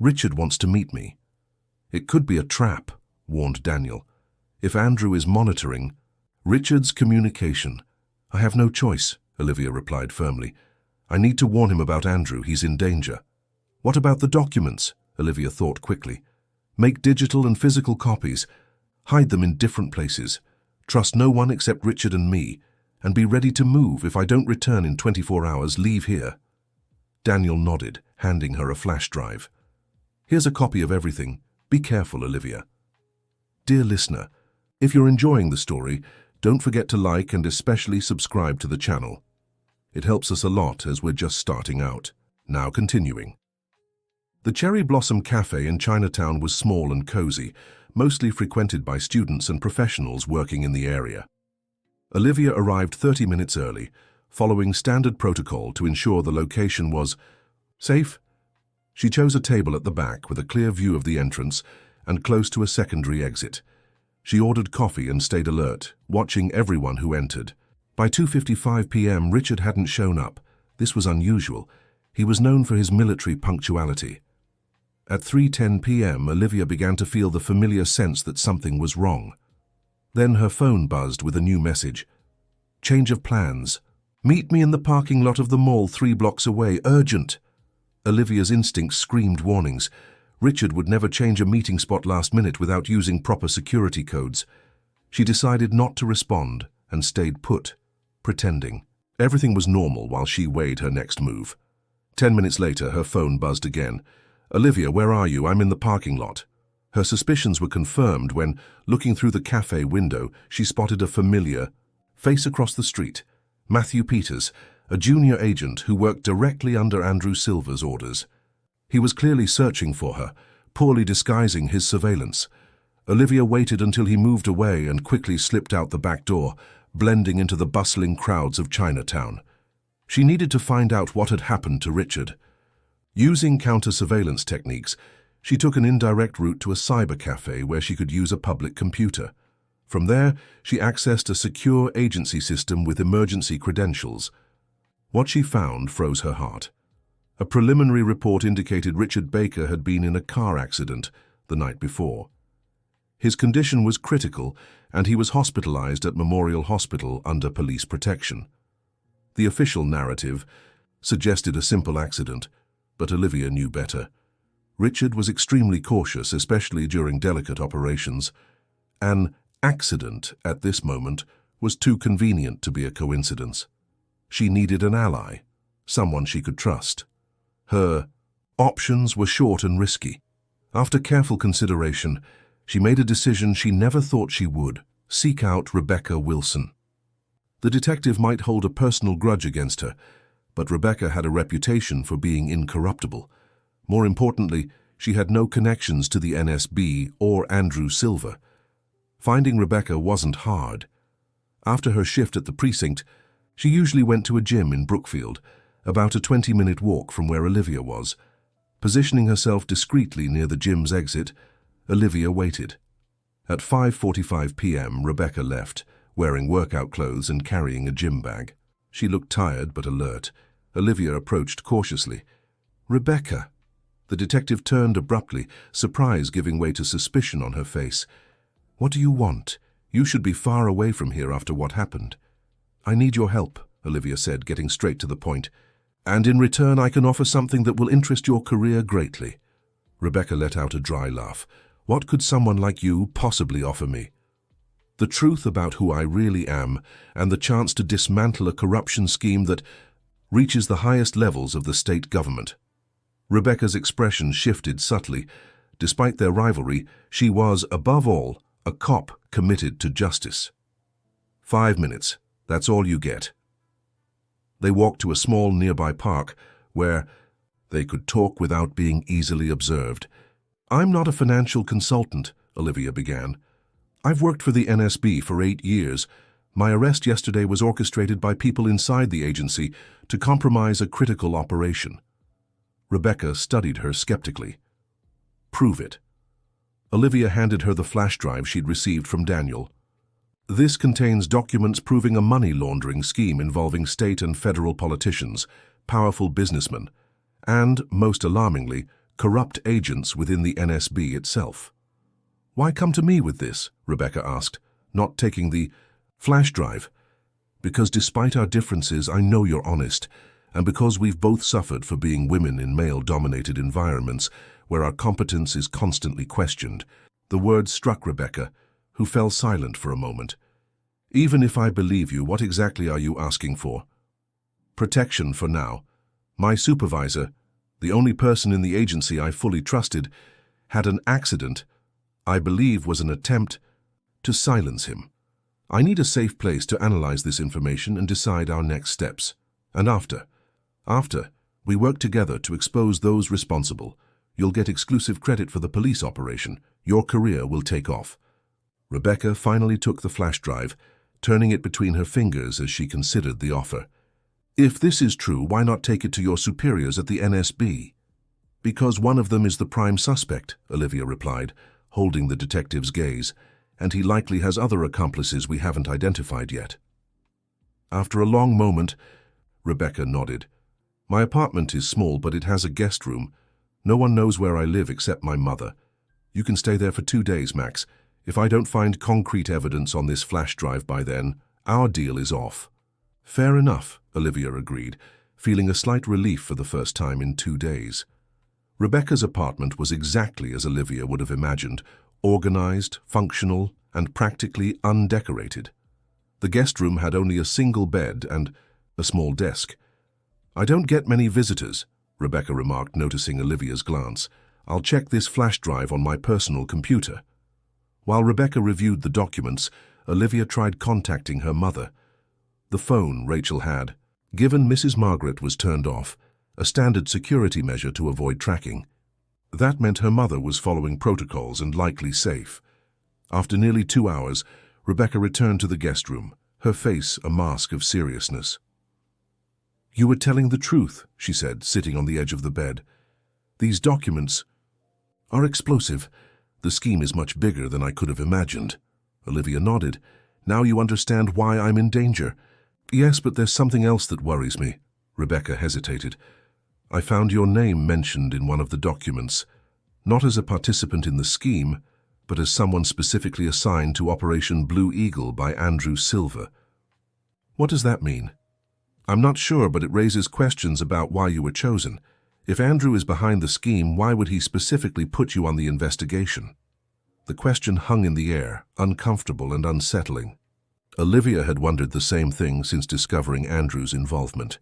"Richard wants to meet me." "It could be a trap," warned Daniel. "If Andrew is monitoring Richard's communication." "I have no choice," Olivia replied firmly. "I need to warn him about Andrew. He's in danger." "What about the documents?" Olivia thought quickly. "Make digital and physical copies. Hide them in different places. Trust no one except Richard and me. And be ready to move. If I don't return in 24 hours, leave here." Daniel nodded, handing her a flash drive. "Here's a copy of everything. Be careful, Olivia." Dear listener, if you're enjoying the story, don't forget to like and especially subscribe to the channel. It helps us a lot as we're just starting out. Now continuing. The Cherry Blossom Cafe in Chinatown was small and cozy, mostly frequented by students and professionals working in the area. Olivia arrived 30 minutes early, following standard protocol to ensure the location was safe. She chose a table at the back with a clear view of the entrance and close to a secondary exit. She ordered coffee and stayed alert, watching everyone who entered. By 2:55 p.m., Richard hadn't shown up. This was unusual. He was known for his military punctuality. At 3:10 p.m., Olivia began to feel the familiar sense that something was wrong. Then her phone buzzed with a new message. "Change of plans. Meet me in the parking lot of the mall 3 blocks away. Urgent." Olivia's instincts screamed warnings. Richard would never change a meeting spot last minute without using proper security codes. She decided not to respond and stayed put, pretending. Everything was normal while she weighed her next move. 10 minutes later, her phone buzzed again. "Olivia, where are you? I'm in the parking lot." Her suspicions were confirmed when, looking through the cafe window, she spotted a familiar face across the street. Matthew Peters, a junior agent who worked directly under Andrew Silver's orders. He was clearly searching for her, poorly disguising his surveillance. Olivia waited until he moved away and quickly slipped out the back door, blending into the bustling crowds of Chinatown. She needed to find out what had happened to Richard. Using counter-surveillance techniques, she took an indirect route to a cyber cafe where she could use a public computer. From there, she accessed a secure agency system with emergency credentials. What she found froze her heart. A preliminary report indicated Richard Baker had been in a car accident the night before. His condition was critical, and he was hospitalized at Memorial Hospital under police protection. The official narrative suggested a simple accident, but Olivia knew better. Richard was extremely cautious, especially during delicate operations. An accident at this moment was too convenient to be a coincidence. She needed an ally, someone she could trust. Her options were short and risky. After careful consideration, she made a decision she never thought she would: seek out Rebecca Wilson. The detective might hold a personal grudge against her, But Rebecca had a reputation for being incorruptible. More importantly, she had no connections to the NSB or Andrew Silver. Finding Rebecca wasn't hard. After her shift at the precinct, she usually went to a gym in Brookfield, about a 20-minute walk from where Olivia was. Positioning herself discreetly near the gym's exit, Olivia waited. At 5:45 p.m., Rebecca left, wearing workout clothes and carrying a gym bag. She looked tired but alert. Olivia approached cautiously. "Rebecca." The detective turned abruptly, surprise giving way to suspicion on her face. "What do you want? You should be far away from here after what happened." "I need your help," Olivia said, getting straight to the point. "And in return I can offer something that will interest your career greatly." Rebecca let out a dry laugh. "What could someone like you possibly offer me?" "The truth about who I really am, and the chance to dismantle a corruption scheme that reaches the highest levels of the state government." Rebecca's expression shifted subtly. Despite their rivalry, she was, above all, a cop committed to justice. 5 minutes. That's all you get." They walked to a small nearby park where they could talk without being easily observed. "I'm not a financial consultant," Olivia began. "I've worked for the NSB for 8 years. My arrest yesterday was orchestrated by people inside the agency to compromise a critical operation." Rebecca studied her skeptically. "Prove it." Olivia handed her the flash drive she'd received from Daniel. "This contains documents proving a money laundering scheme involving state and federal politicians, powerful businessmen, and, most alarmingly, corrupt agents within the NSB itself." "Why come to me with this?" Rebecca asked, not taking the flash drive. "Because despite our differences, I know you're honest, and because we've both suffered for being women in male-dominated environments where our competence is constantly questioned." The words struck Rebecca, who fell silent for a moment. "Even if I believe you, what exactly are you asking for?" "Protection for now. My supervisor, the only person in the agency I fully trusted, had an accident I believe was an attempt to silence him. I need a safe place to analyze this information and decide our next steps. And after, we work together to expose those responsible. You'll get exclusive credit for the police operation. Your career will take off." Rebecca finally took the flash drive, turning it between her fingers as she considered the offer. "If this is true, why not take it to your superiors at the NSB?" "Because one of them is the prime suspect," Olivia replied, holding the detective's gaze, "and he likely has other accomplices we haven't identified yet." After a long moment, Rebecca nodded. "My apartment is small, but it has a guest room. No one knows where I live except my mother. You can stay there for 2 days, Max. If I don't find concrete evidence on this flash drive by then, our deal is off." "Fair enough," Olivia agreed, feeling a slight relief for the first time in 2 days. Rebecca's apartment was exactly as Olivia would have imagined, organized, functional, and practically undecorated. The guest room had only a single bed and a small desk. "I don't get many visitors," Rebecca remarked, noticing Olivia's glance. "I'll check this flash drive on my personal computer." While Rebecca reviewed the documents, Olivia tried contacting her mother. The phone Rachel had, given Mrs. Margaret, was turned off, a standard security measure to avoid tracking. That meant her mother was following protocols and likely safe. After nearly 2 hours, Rebecca returned to the guest room, her face a mask of seriousness. "You were telling the truth," she said, sitting on the edge of the bed. "These documents are explosive. The scheme is much bigger than I could have imagined." Olivia nodded. "Now you understand why I'm in danger." "Yes, but there's something else that worries me." Rebecca hesitated. "I found your name mentioned in one of the documents, not as a participant in the scheme, but as someone specifically assigned to Operation Blue Eagle by Andrew Silver." "What does that mean?" "I'm not sure, but it raises questions about why you were chosen. If Andrew is behind the scheme, why would he specifically put you on the investigation?" The question hung in the air, uncomfortable and unsettling. Olivia had wondered the same thing since discovering Andrew's involvement.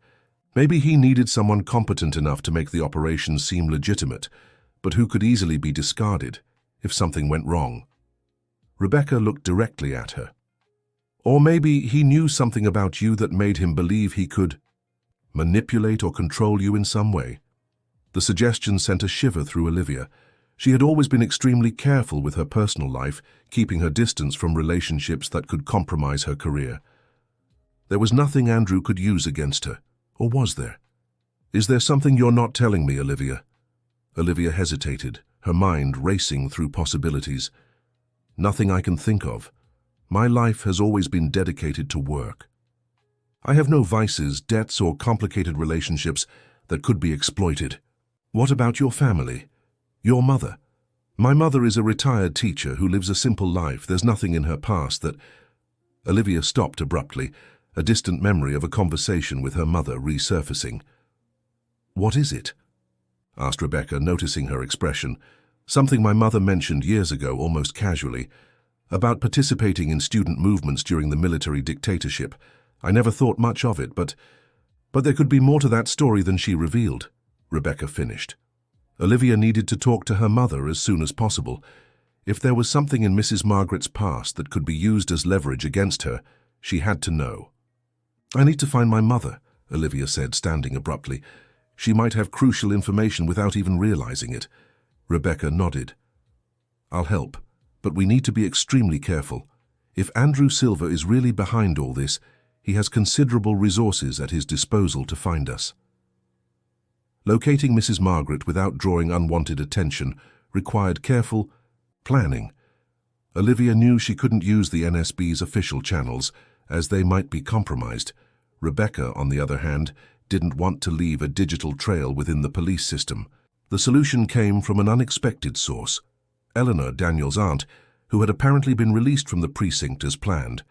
Maybe he needed someone competent enough to make the operation seem legitimate, but who could easily be discarded if something went wrong. Rebecca looked directly at her. "Or maybe he knew something about you that made him believe he could manipulate or control you in some way? The suggestion sent a shiver through Olivia. She had always been extremely careful with her personal life, keeping her distance from relationships that could compromise her career. There was nothing Andrew could use against her, or was there? Is there something you're not telling me, Olivia? Olivia hesitated, her mind racing through possibilities. Nothing I can think of. My life has always been dedicated to work. I have no vices, debts, or complicated relationships that could be exploited. What about your family? Your mother? My mother is a retired teacher who lives a simple life. There's nothing in her past that... Olivia stopped abruptly, a distant memory of a conversation with her mother resurfacing. What is it? Asked Rebecca, noticing her expression. Something my mother mentioned years ago, almost casually, about participating in student movements during the military dictatorship. I never thought much of it, but there could be more to that story than she revealed, Rebecca finished. Olivia needed to talk to her mother as soon as possible. If there was something in Mrs. Margaret's past that could be used as leverage against her, she had to know. I need to find my mother, Olivia said, standing abruptly. She might have crucial information without even realizing it. Rebecca nodded. I'll help, but we need to be extremely careful. If Andrew Silver is really behind all this, he has considerable resources at his disposal to find us. Locating Mrs. Margaret without drawing unwanted attention required careful planning. Olivia knew she couldn't use the NSB's official channels, as they might be compromised. Rebecca, on the other hand, didn't want to leave a digital trail within the police system. The solution came from an unexpected source. Eleanor, Daniel's aunt, who had apparently been released from the precinct as planned.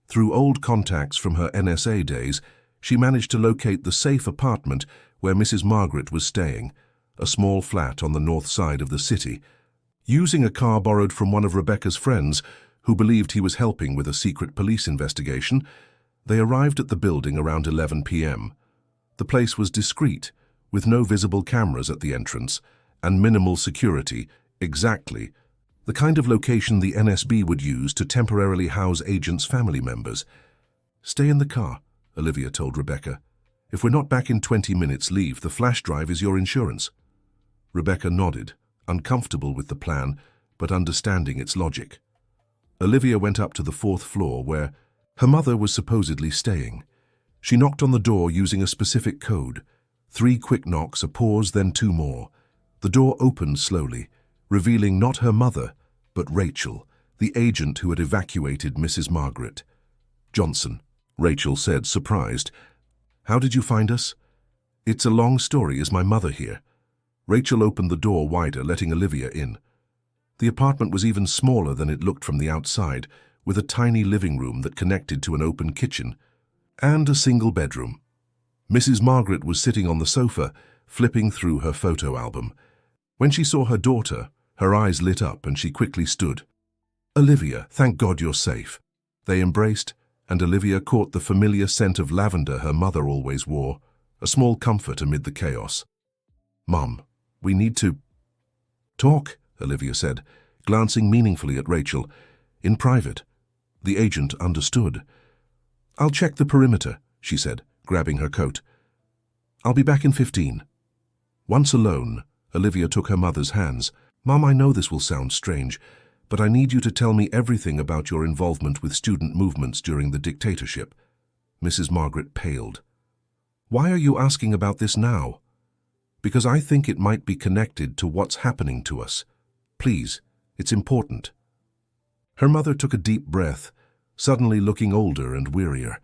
Through old contacts from her NSA days, she managed to locate the safe apartment where Mrs. Margaret was staying, a small flat on the north side of the city. Using a car borrowed from one of Rebecca's friends, who believed he was helping with a secret police investigation, they arrived at the building around 11 p.m. The place was discreet, with no visible cameras at the entrance, and minimal security, exactly the kind of location the NSB would use to temporarily house agents' family members. Stay in the car, Olivia told Rebecca. If we're not back in 20 minutes, leave. The flash drive is your insurance. Rebecca nodded, uncomfortable with the plan, but understanding its logic. Olivia went up to the 4th floor where her mother was supposedly staying. She knocked on the door using a specific code. 3 quick knocks, a pause, then 2 more. The door opened slowly, revealing not her mother, but Rachel, the agent who had evacuated Mrs. Margaret. Johnson, Rachel said, surprised. How did you find us? It's a long story. Is my mother here? Rachel opened the door wider, letting Olivia in. The apartment was even smaller than it looked from the outside, with a tiny living room that connected to an open kitchen, and a single bedroom. Mrs. Margaret was sitting on the sofa, flipping through her photo album. When she saw her daughter, her eyes lit up and she quickly stood. Olivia, thank God you're safe. They embraced, and Olivia caught the familiar scent of lavender her mother always wore, a small comfort amid the chaos. Mom, we need to talk, Olivia said, glancing meaningfully at Rachel. In private. The agent understood. I'll check the perimeter, she said, grabbing her coat. I'll be back in 15. Once alone, Olivia took her mother's hands. Mom, I know this will sound strange, but I need you to tell me everything about your involvement with student movements during the dictatorship. Mrs. Margaret paled. Why are you asking about this now? Because I think it might be connected to what's happening to us. Please, it's important. Her mother took a deep breath, suddenly looking older and wearier.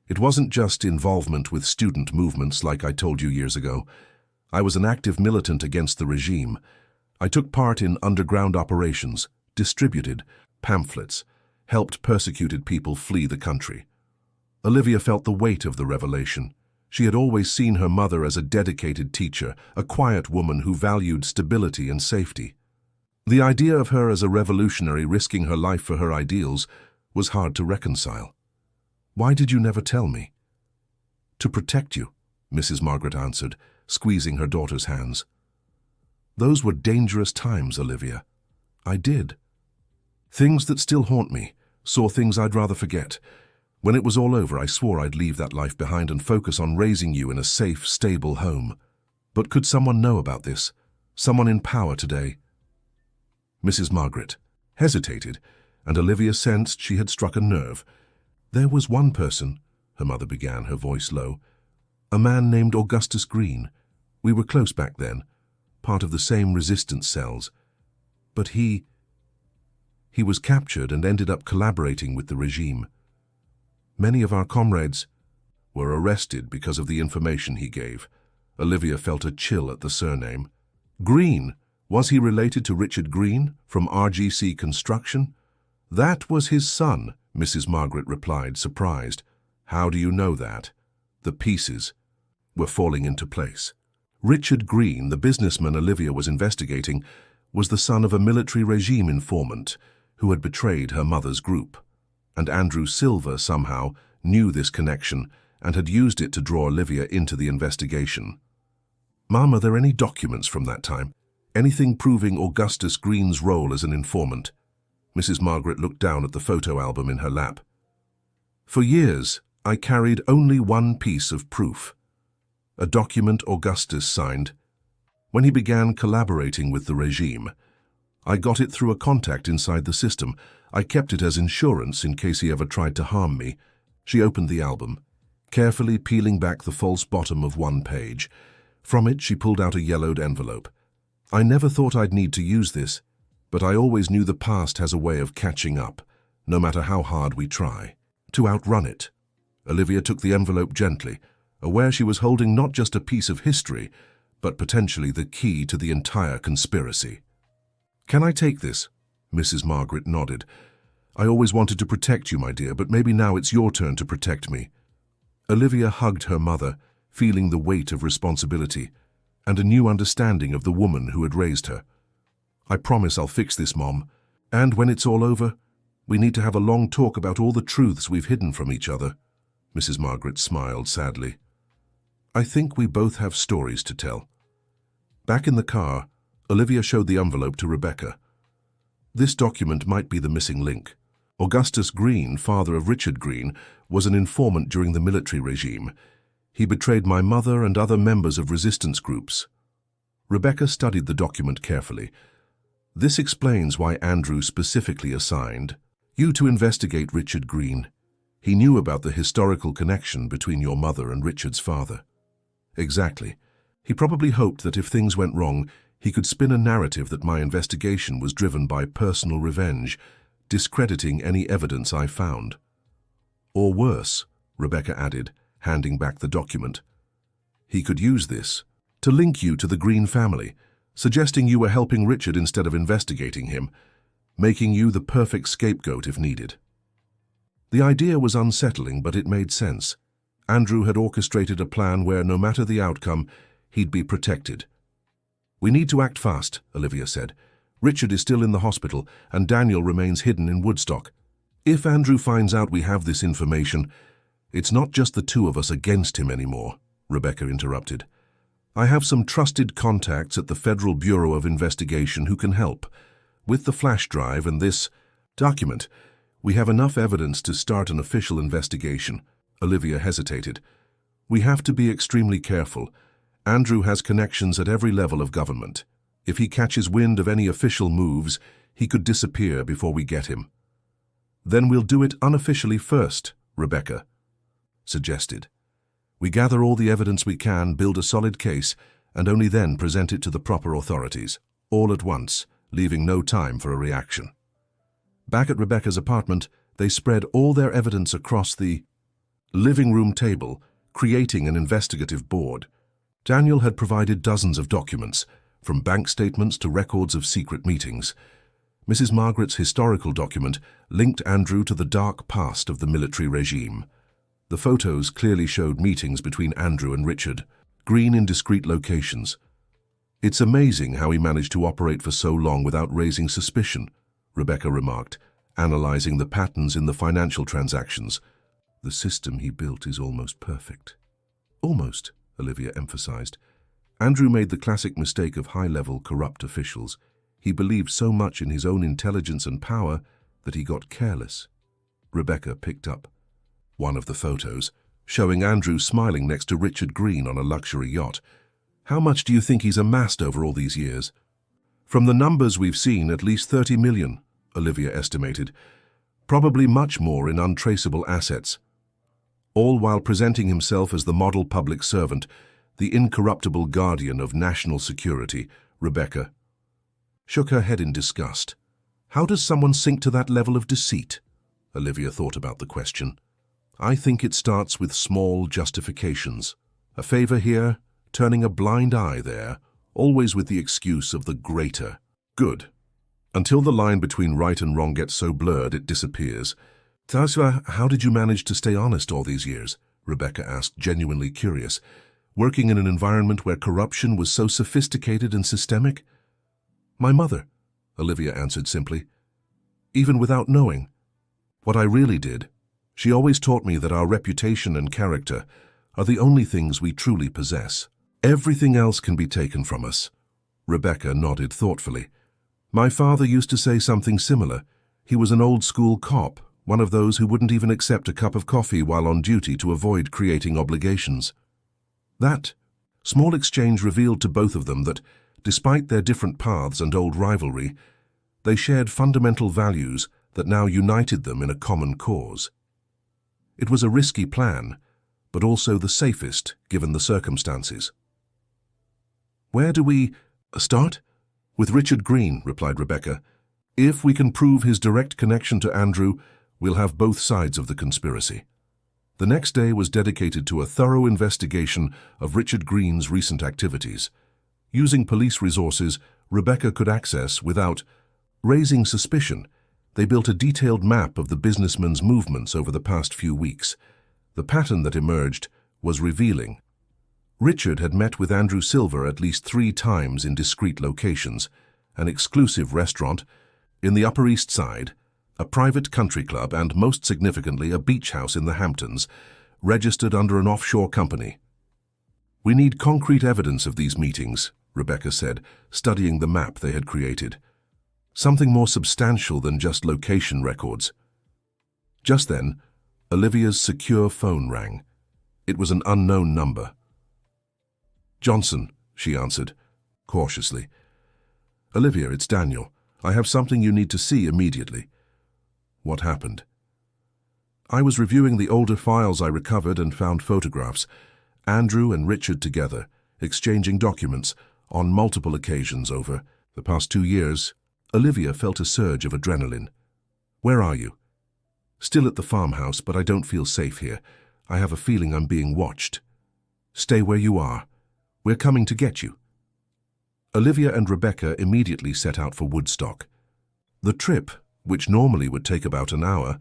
It wasn't just involvement with student movements like I told you years ago. I was an active militant against the regime. I took part in underground operations, distributed pamphlets, helped persecuted people flee the country. Olivia felt the weight of the revelation. She had always seen her mother as a dedicated teacher, a quiet woman who valued stability and safety. The idea of her as a revolutionary risking her life for her ideals was hard to reconcile. Why did you never tell me? To protect you, Mrs. Margaret answered, squeezing her daughter's hands. Those were dangerous times, Olivia. I did. Things that still haunt me, saw things I'd rather forget. When it was all over, I swore I'd leave that life behind and focus on raising you in a safe, stable home. But could someone know about this? Someone in power today?" Mrs. Margaret hesitated, and Olivia sensed she had struck a nerve. "There was one person," her mother began, her voice low. "A man named Augustus Green. We were close back then, part of the same resistance cells. But he was captured and ended up collaborating with the regime. Many of our comrades were arrested because of the information he gave." Olivia felt a chill at the surname. "Green? Was he related to Richard Green from RGC Construction?" "That was his son," Mrs. Margaret replied, surprised. "How do you know that?" The pieces were falling into place. Richard Green, the businessman Olivia was investigating, was the son of a military regime informant who had betrayed her mother's group. And Andrew Silver somehow knew this connection and had used it to draw Olivia into the investigation. "Mom, are there any documents from that time? Anything proving Augustus Green's role as an informant?" Mrs. Margaret looked down at the photo album in her lap. "For years, I carried only one piece of proof. A document Augustus signed. When he began collaborating with the regime, I got it through a contact inside the system. I kept it as insurance in case he ever tried to harm me." She opened the album, carefully peeling back the false bottom of one page. From it, she pulled out a yellowed envelope. "I never thought I'd need to use this, but I always knew the past has a way of catching up, no matter how hard we try, to outrun it." Olivia took the envelope gently, aware she was holding not just a piece of history, but potentially the key to the entire conspiracy. "Can I take this?" Mrs. Margaret nodded. "I always wanted to protect you, my dear, but maybe now it's your turn to protect me." Olivia hugged her mother, feeling the weight of responsibility and a new understanding of the woman who had raised her. "I promise I'll fix this, Mom. And when it's all over, we need to have a long talk about all the truths we've hidden from each other." Mrs. Margaret smiled sadly. "I think we both have stories to tell." Back in the car, Olivia showed the envelope to Rebecca. "This document might be the missing link. Augustus Green, father of Richard Green, was an informant during the military regime. He betrayed my mother and other members of resistance groups." Rebecca studied the document carefully. "This explains why Andrew specifically assigned you to investigate Richard Green. He knew about the historical connection between your mother and Richard's father." "Exactly. He probably hoped that if things went wrong, he could spin a narrative that my investigation was driven by personal revenge, discrediting any evidence I found." "Or worse," Rebecca added, handing back the document. "He could use this to link you to the Green family, suggesting you were helping Richard instead of investigating him, making you the perfect scapegoat if needed." The idea was unsettling, but it made sense. Andrew had orchestrated a plan where, no matter the outcome, he'd be protected. "We need to act fast," Olivia said. "Richard is still in the hospital, and Daniel remains hidden in Woodstock. If Andrew finds out we have this information, it's not just the two of us against him anymore," Rebecca interrupted. "I have some trusted contacts at the Federal Bureau of Investigation who can help. With the flash drive and this document, we have enough evidence to start an official investigation." Olivia hesitated. "We have to be extremely careful. Andrew has connections at every level of government. If he catches wind of any official moves, he could disappear before we get him." "Then we'll do it unofficially first," Rebecca suggested. "We gather all the evidence we can, build a solid case, and only then present it to the proper authorities, all at once, leaving no time for a reaction." Back at Rebecca's apartment, they spread all their evidence across the living room table, creating an investigative board. Daniel had provided dozens of documents, from bank statements to records of secret meetings. Mrs. Margaret's historical document linked Andrew to the dark past of the military regime. The photos clearly showed meetings between Andrew and Richard, Green in discreet locations. "It's amazing how he managed to operate for so long without raising suspicion," Rebecca remarked, analyzing the patterns in the financial transactions. "The system he built is almost perfect." "Almost," Olivia emphasized. "Andrew made the classic mistake of high-level corrupt officials. He believed so much in his own intelligence and power that he got careless." Rebecca picked up. one of the photos, showing Andrew smiling next to Richard Green on a luxury yacht. How much do you think he's amassed over all these years? From the numbers we've seen, at least 30 million, Olivia estimated. Probably much more in untraceable assets. All while presenting himself as the model public servant, the incorruptible guardian of national security, Rebecca shook her head in disgust. How does someone sink to that level of deceit? Olivia thought about the question. I think it starts with small justifications. A favor here, turning a blind eye there, always with the excuse of the greater good. Until the line between right and wrong gets so blurred it disappears. Tasva, how did you manage to stay honest all these years? Rebecca asked, genuinely curious. Working in an environment where corruption was so sophisticated and systemic? My mother, Olivia answered simply. Even without knowing. What I really did, she always taught me that our reputation and character are the only things we truly possess. Everything else can be taken from us. Rebecca nodded thoughtfully. My father used to say something similar. He was an old-school cop, one of those who wouldn't even accept a cup of coffee while on duty to avoid creating obligations. That small exchange revealed to both of them that, despite their different paths and old rivalry, they shared fundamental values that now united them in a common cause. It was a risky plan, but also the safest given the circumstances. Where do we start? With Richard Green, replied Rebecca. If we can prove his direct connection to Andrew, we'll have both sides of the conspiracy. The next day was dedicated to a thorough investigation of Richard Green's recent activities. Using police resources Rebecca could access without raising suspicion, they built a detailed map of the businessman's movements over the past few weeks. The pattern that emerged was revealing. Richard had met with Andrew Silver at least 3 times in discreet locations, an exclusive restaurant, in the Upper East Side, a private country club, and most significantly a beach house in the Hamptons, registered under an offshore company. We need concrete evidence of these meetings, Rebecca said, studying the map they had created. Something more substantial than just location records. Just then, Olivia's secure phone rang. It was an unknown number. Johnson, she answered, cautiously. Olivia, it's Daniel. I have something you need to see immediately. What happened? I was reviewing the older files I recovered and found photographs. Andrew and Richard together, exchanging documents on multiple occasions over the past 2 years. Olivia felt a surge of adrenaline. Where are you? Still at the farmhouse, but I don't feel safe here. I have a feeling I'm being watched. Stay where you are. We're coming to get you. Olivia and Rebecca immediately set out for Woodstock. The trip, which normally would take about an hour,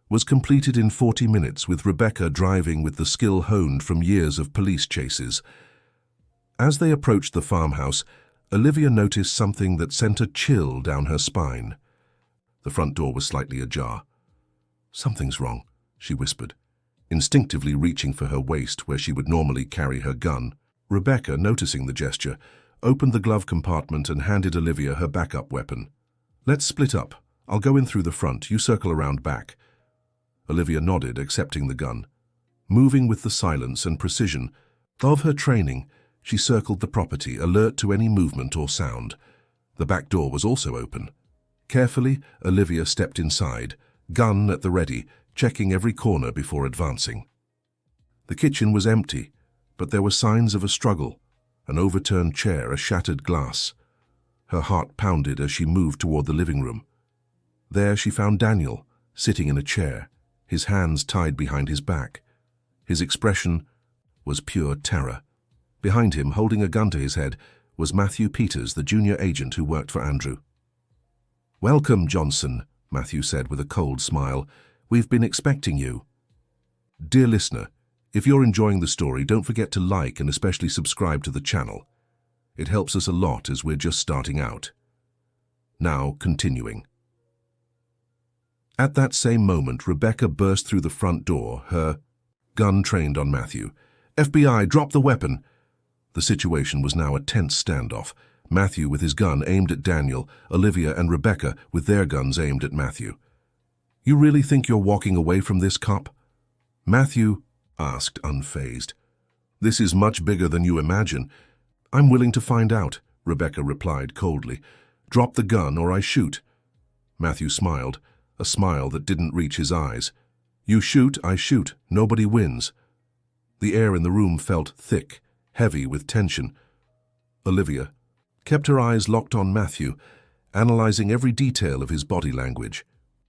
was completed in 40 minutes, with Rebecca driving with the skill honed from years of police chases. As they approached the farmhouse, Olivia noticed something that sent a chill down her spine. The front door was slightly ajar. Something's wrong, she whispered, instinctively reaching for her waist where she would normally carry her gun. Rebecca, noticing the gesture, opened the glove compartment and handed Olivia her backup weapon. Let's split up. I'll go in through the front, you circle around back. Olivia nodded, accepting the gun. Moving with the silence and precision of her training, she circled the property, alert to any movement or sound. The back door was also open. Carefully, Olivia stepped inside, gun at the ready, checking every corner before advancing. The kitchen was empty, but there were signs of a struggle, an overturned chair, a shattered glass. Her heart pounded as she moved toward the living room. There she found Daniel, sitting in a chair, his hands tied behind his back. His expression was pure terror. Behind him, holding a gun to his head, was Matthew Peters, the junior agent who worked for Andrew. Welcome, Johnson, Matthew said with a cold smile. We've been expecting you. Dear listener, if you're enjoying the story, don't forget to like and especially subscribe to the channel. It helps us a lot as we're just starting out. Now, continuing. At that same moment, Rebecca burst through the front door, her gun trained on Matthew. FBI, drop the weapon! The situation was now a tense standoff. Matthew with his gun aimed at Daniel, Olivia and Rebecca with their guns aimed at Matthew. You really think you're walking away from this, cop? Matthew asked, unfazed. This is much bigger than you imagine. I'm willing to find out, Rebecca replied coldly. Drop the gun or I shoot. Matthew smiled, a smile that didn't reach his eyes. You shoot, I shoot. Nobody wins. The air in the room felt thick, heavy with tension. Olivia kept her eyes locked on Matthew, analyzing every detail of his body language.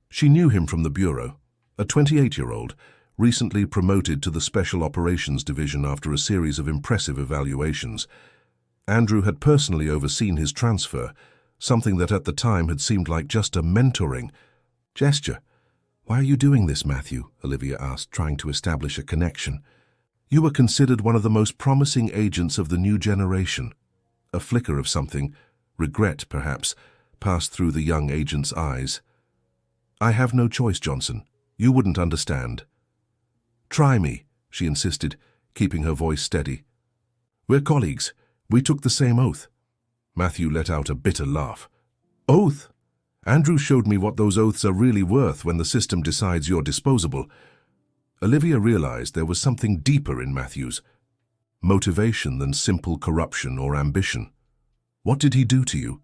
She knew him from the bureau, a 28-year-old, recently promoted to the Special Operations Division after a series of impressive evaluations. Andrew had personally overseen his transfer, something that at the time had seemed like just a mentoring gesture. Why are you doing this, Matthew? Olivia asked, trying to establish a connection. You were considered one of the most promising agents of the new generation. A flicker of something, regret perhaps, passed through the young agent's eyes. I have no choice, Johnson. You wouldn't understand. Try me, she insisted, keeping her voice steady. We're colleagues. We took the same oath. Matthew let out a bitter laugh. Oath? Andrew showed me what those oaths are really worth when the system decides you're disposable. Olivia realized there was something deeper in Matthew's motivation than simple corruption or ambition. What did he do to you?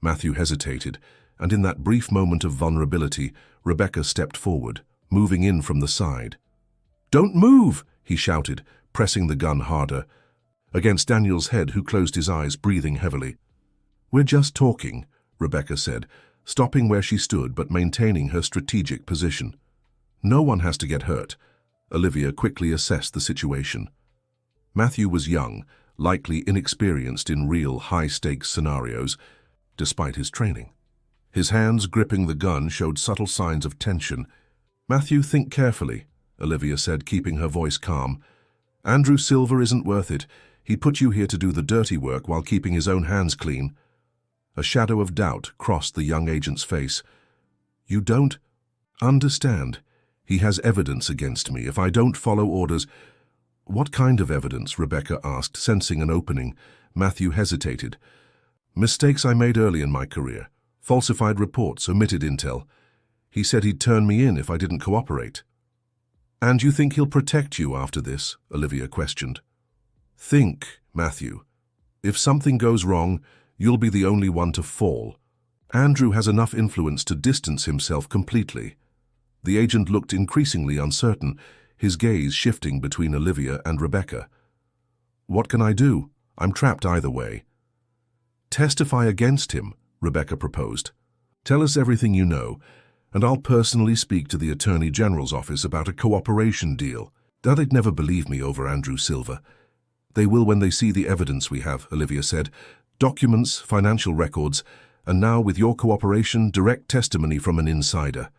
Matthew hesitated, and in that brief moment of vulnerability, Rebecca stepped forward, moving in from the side. Don't move, he shouted, pressing the gun harder against Daniel's head, who closed his eyes, breathing heavily. We're just talking, Rebecca said, stopping where she stood but maintaining her strategic position. No one has to get hurt. Olivia quickly assessed the situation. Matthew was young, likely inexperienced in real high-stakes scenarios, despite his training. His hands gripping the gun showed subtle signs of tension. Matthew, think carefully, Olivia said, keeping her voice calm. Andrew Silver isn't worth it. He put you here to do the dirty work while keeping his own hands clean. A shadow of doubt crossed the young agent's face. You don't understand. He has evidence against me. If I don't follow orders... What kind of evidence? Rebecca asked, sensing an opening. Matthew hesitated. Mistakes I made early in my career. Falsified reports, omitted intel. He said he'd turn me in if I didn't cooperate. And you think he'll protect you after this? Olivia questioned. Think, Matthew. If something goes wrong, you'll be the only one to fall. Andrew has enough influence to distance himself completely. The agent looked increasingly uncertain, his gaze shifting between Olivia and Rebecca. What can I do? I'm trapped either way. Testify against him, Rebecca proposed. Tell us everything you know, and I'll personally speak to the Attorney General's office about a cooperation deal. They'd never believe me over Andrew Silver. They will when they see the evidence we have, Olivia said. Documents, financial records, and now with your cooperation, direct testimony from an insider.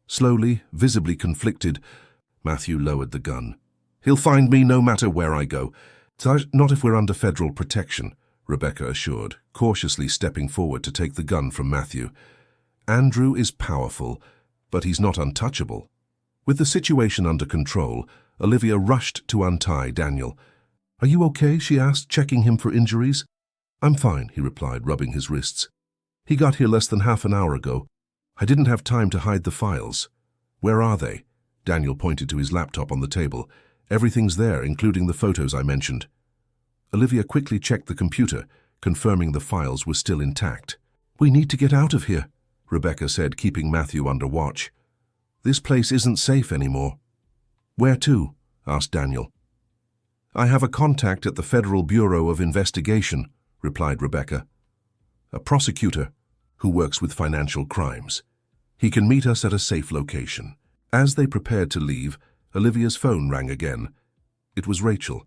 Slowly, visibly conflicted, Matthew lowered the gun. He'll find me no matter where I go. Not if we're under federal protection, Rebecca assured, cautiously stepping forward to take the gun from Matthew. Andrew is powerful, but he's not untouchable. With the situation under control, Olivia rushed to untie Daniel. Are you okay? She asked, checking him for injuries. I'm fine, he replied, rubbing his wrists. He got here less than half an hour ago. I didn't have time to hide the files. Where are they? Daniel pointed to his laptop on the table. Everything's there, including the photos I mentioned. Olivia quickly checked the computer, confirming the files were still intact. We need to get out of here, Rebecca said, keeping Matthew under watch. This place isn't safe anymore. Where to? Asked Daniel. I have a contact at the Federal Bureau of Investigation, replied Rebecca. A prosecutor who works with financial crimes. He can meet us at a safe location. As they prepared to leave, Olivia's phone rang again. It was Rachel.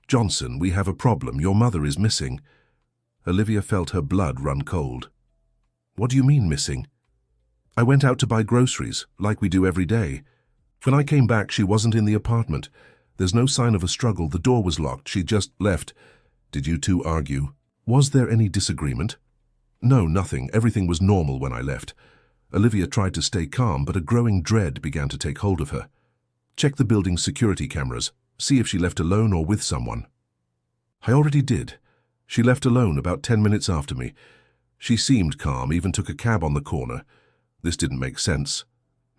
Johnson, we have a problem. Your mother is missing. Olivia felt her blood run cold. What do you mean missing? I went out to buy groceries, like we do every day. When I came back, she wasn't in the apartment. There's no sign of a struggle. The door was locked. She just left. Did you two argue? Was there any disagreement? No, nothing. Everything was normal when I left. Olivia tried to stay calm, but a growing dread began to take hold of her. Check the building's security cameras. See if she left alone or with someone. I already did. She left alone about 10 minutes after me. She seemed calm, even took a cab on the corner. This didn't make sense.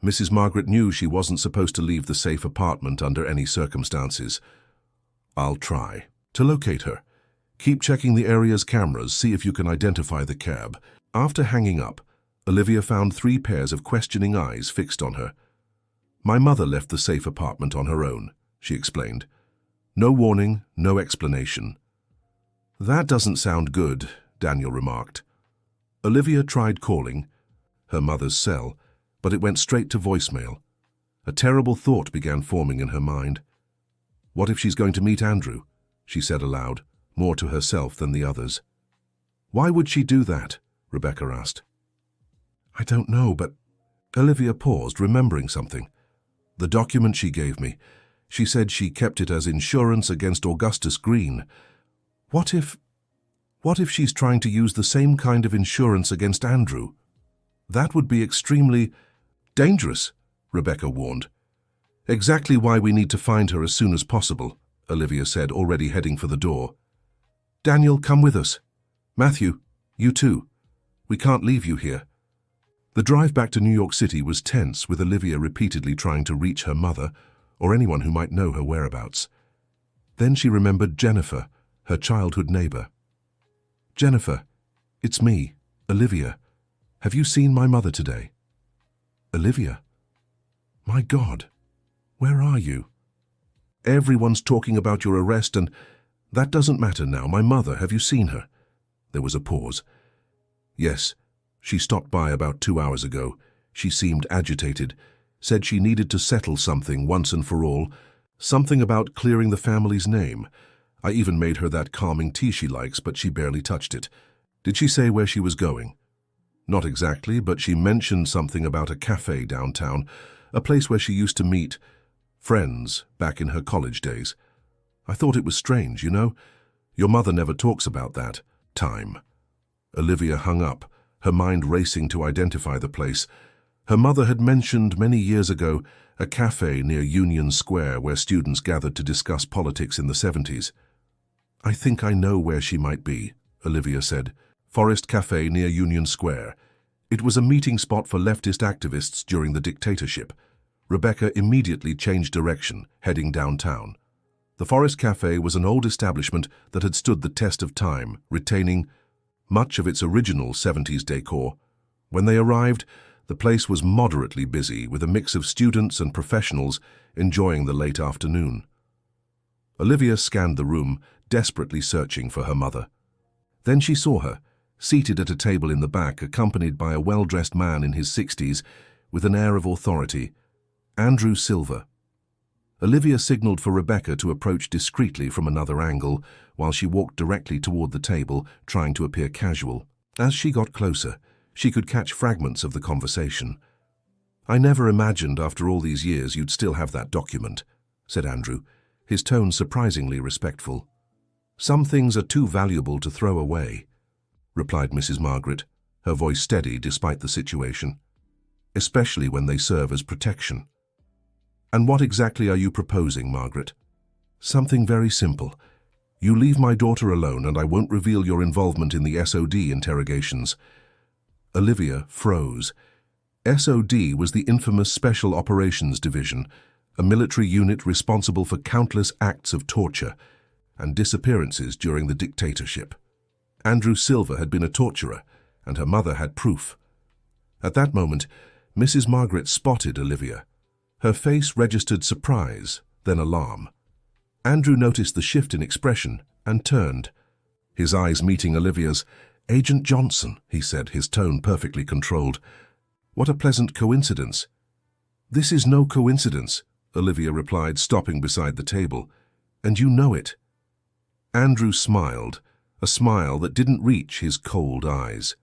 Mrs. Margaret knew she wasn't supposed to leave the safe apartment under any circumstances. "I'll try to locate her. Keep checking the area's cameras, see if you can identify the cab." After hanging up, Olivia found 3 pairs of questioning eyes fixed on her. "My mother left the safe apartment on her own," she explained. "No warning, no explanation." "That doesn't sound good," Daniel remarked. Olivia tried calling her mother's cell, but it went straight to voicemail. A terrible thought began forming in her mind. "What if she's going to meet Andrew?" she said aloud, more to herself than the others. "Why would she do that?" Rebecca asked. "I don't know, but—" Olivia paused, remembering something. "The document she gave me. She said she kept it as insurance against Augustus Green. What if she's trying to use the same kind of insurance against Andrew? That would be extremely dangerous," Rebecca warned. "Exactly why we need to find her as soon as possible," Olivia said, already heading for the door. "Daniel, come with us. Matthew, you too. We can't leave you here." The drive back to New York City was tense, with Olivia repeatedly trying to reach her mother or anyone who might know her whereabouts. Then she remembered Jennifer, her childhood neighbor. "Jennifer, it's me, Olivia. Have you seen my mother today?" "Olivia? My God, where are you?" "Everyone's talking about your arrest, and that doesn't matter now. My mother, have you seen her?" There was a pause. "Yes, she stopped by about 2 hours ago. She seemed agitated, said she needed to settle something once and for all, something about clearing the family's name. I even made her that calming tea she likes, but she barely touched it." "Did she say where she was going?" "Not exactly, but she mentioned something about a cafe downtown, a place where she used to meet friends back in her college days. I thought it was strange, you know. Your mother never talks about that time." Olivia hung up, her mind racing to identify the place. Her mother had mentioned many years ago a cafe near Union Square where students gathered to discuss politics in the 70s. "I think I know where she might be," Olivia said. "Forest Cafe near Union Square. It was a meeting spot for leftist activists during the dictatorship." Rebecca immediately changed direction, heading downtown. The Forest Cafe was an old establishment that had stood the test of time, retaining much of its original 70s decor. When they arrived, the place was moderately busy, with a mix of students and professionals enjoying the late afternoon. Olivia scanned the room, desperately searching for her mother. Then she saw her, seated at a table in the back, accompanied by a well-dressed man in his 60s with an air of authority, Andrew Silver. Olivia signaled for Rebecca to approach discreetly from another angle, while she walked directly toward the table, trying to appear casual. As she got closer, she could catch fragments of the conversation. "I never imagined after all these years you'd still have that document," said Andrew, his tone surprisingly respectful. "Some things are too valuable to throw away," replied Mrs. Margaret, her voice steady despite the situation, "especially when they serve as protection." "And what exactly are you proposing, Margaret?" "Something very simple. You leave my daughter alone and I won't reveal your involvement in the SOD interrogations." Olivia froze. SOD was the infamous Special Operations Division, a military unit responsible for countless acts of torture and disappearances during the dictatorship. Andrew Silver had been a torturer, and her mother had proof. At that moment, Mrs. Margaret spotted Olivia. Her face registered surprise, then alarm. Andrew noticed the shift in expression and turned. His eyes meeting Olivia's. "Agent Johnson," he said, his tone perfectly controlled. "What a pleasant coincidence." "This is no coincidence," Olivia replied, stopping beside the table. "And you know it." Andrew smiled, a smile that didn't reach his cold eyes.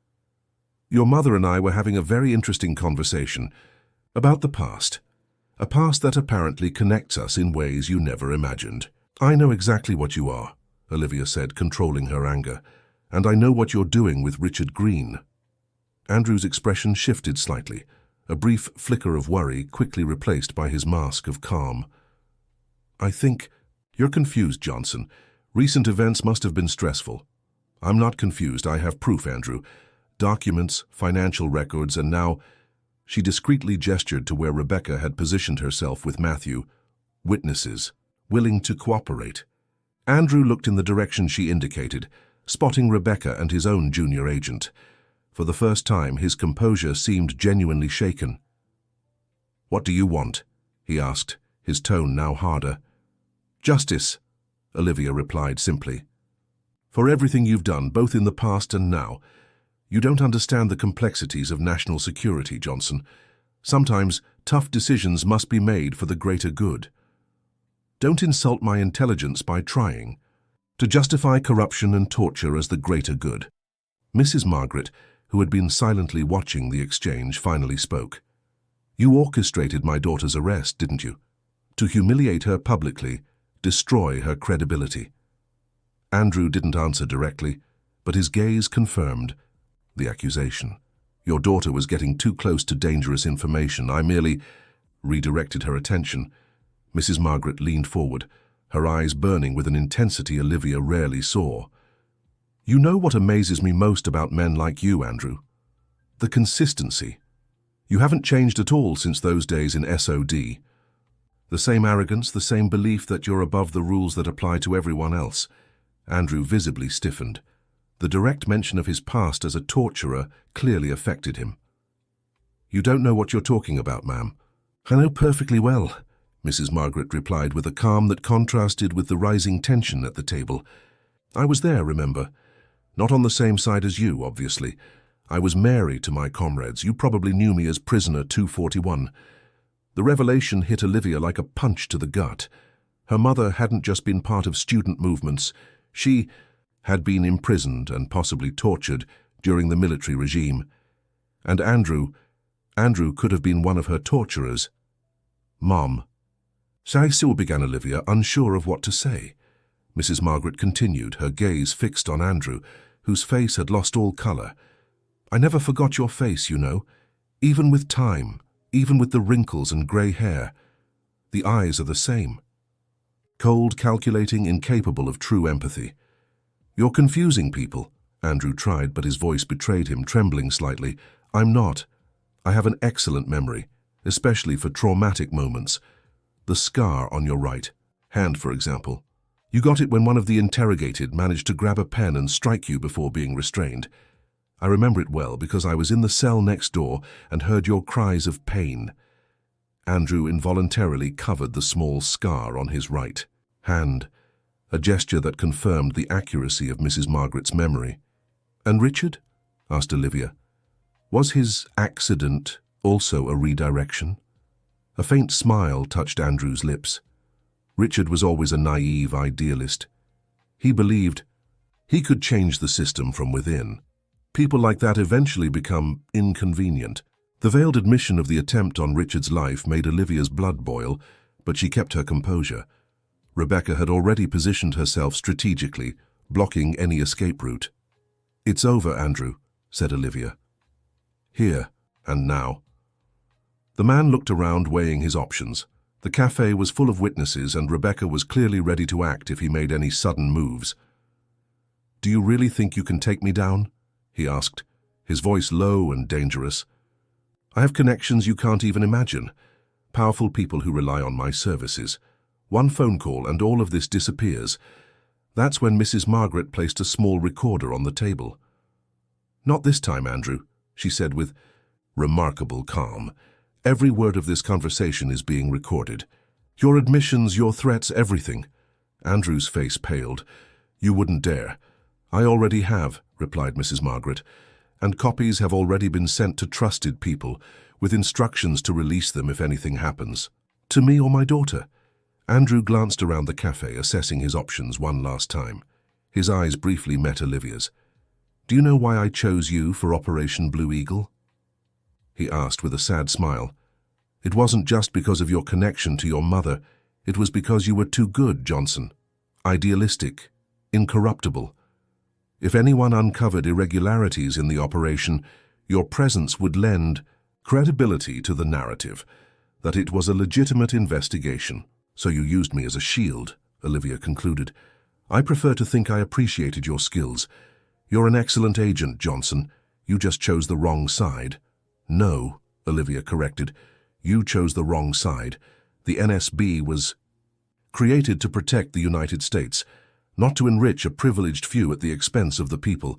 "Your mother and I were having a very interesting conversation about the past. A past that apparently connects us in ways you never imagined." "I know exactly what you are," Olivia said, controlling her anger. "And I know what you're doing with Richard Green." Andrew's expression shifted slightly, a brief flicker of worry quickly replaced by his mask of calm. "I think you're confused, Johnson. Recent events must have been stressful." "I'm not confused. I have proof, Andrew. Documents, financial records, and now..." She discreetly gestured to where Rebecca had positioned herself with Matthew. Witnesses, willing to cooperate. Andrew looked in the direction she indicated, spotting Rebecca and his own junior agent. For the first time, his composure seemed genuinely shaken. "What do you want?" he asked, his tone now harder. "Justice," Olivia replied simply. "For everything you've done, both in the past and now. You don't understand the complexities of national security, Johnson. Sometimes tough decisions must be made for the greater good. Don't insult my intelligence by trying to justify corruption and torture as the greater good." Mrs. Margaret, who had been silently watching the exchange, finally spoke. "You orchestrated my daughter's arrest, didn't you? To humiliate her publicly, destroy her credibility." Andrew didn't answer directly, but his gaze confirmed the accusation. "Your daughter was getting too close to dangerous information. I merely redirected her attention." Mrs. Margaret leaned forward, her eyes burning with an intensity Olivia rarely saw. "You know what amazes me most about men like you, Andrew? The consistency. You haven't changed at all since those days in SOD. The same arrogance, the same belief that you're above the rules that apply to everyone else." Andrew visibly stiffened. The direct mention of his past as a torturer clearly affected him. "You don't know what you're talking about, ma'am." "I know perfectly well," Mrs. Margaret replied with a calm that contrasted with the rising tension at the table. "I was there, remember? Not on the same side as you, obviously. I was Mary to my comrades. You probably knew me as Prisoner 241. The revelation hit Olivia like a punch to the gut. Her mother hadn't just been part of student movements. She had been imprisoned and possibly tortured during the military regime. And Andrew could have been one of her torturers. "Mom." "So," began Olivia, unsure of what to say. Mrs. Margaret continued, her gaze fixed on Andrew, whose face had lost all colour. "I never forgot your face, you know. Even with time, even with the wrinkles and grey hair. The eyes are the same. Cold, calculating, incapable of true empathy. You're confusing people." Andrew tried, but his voice betrayed him, trembling slightly. "I'm not. I have an excellent memory, especially for traumatic moments. The scar on your right hand, for example. You got it when one of the interrogated managed to grab a pen and strike you before being restrained. I remember it well because I was in the cell next door and heard your cries of pain." Andrew involuntarily covered the small scar on his right hand, a gesture that confirmed the accuracy of Mrs. Margaret's memory. "And Richard?" asked Olivia. "Was his accident also a redirection?" A faint smile touched Andrew's lips. Richard was always a naive idealist. He believed he could change the system from within. People like that eventually become inconvenient. The veiled admission of the attempt on Richard's life made Olivia's blood boil, but she kept her composure. Rebecca had already positioned herself strategically, blocking any escape route. "It's over, Andrew," said Olivia. "Here and now." The man looked around, weighing his options. The cafe was full of witnesses, and Rebecca was clearly ready to act if he made any sudden moves. "Do you really think you can take me down?" he asked, his voice low and dangerous. "I have connections you can't even imagine. Powerful people who rely on my services. One phone call and all of this disappears." That's when Mrs. Margaret placed a small recorder on the table. "Not this time, Andrew," she said with remarkable calm. "Every word of this conversation is being recorded. Your admissions, your threats, everything." Andrew's face paled. "You wouldn't dare." "I already have," replied Mrs. Margaret, "and copies have already been sent to trusted people, with instructions to release them if anything happens. To me or my daughter." Andrew glanced around the cafe, assessing his options one last time. His eyes briefly met Olivia's. "Do you know why I chose you for Operation Blue Eagle?" he asked with a sad smile. "It wasn't just because of your connection to your mother. It was because you were too good, Johnson. Idealistic, incorruptible. If anyone uncovered irregularities in the operation, your presence would lend credibility to the narrative that it was a legitimate investigation. So you used me as a shield," Olivia concluded. "I prefer to think I appreciated your skills. You're an excellent agent, Johnson. You just chose the wrong side." "No," Olivia corrected. You chose the wrong side. The NSB was created to protect the United States, not to enrich a privileged few at the expense of the people.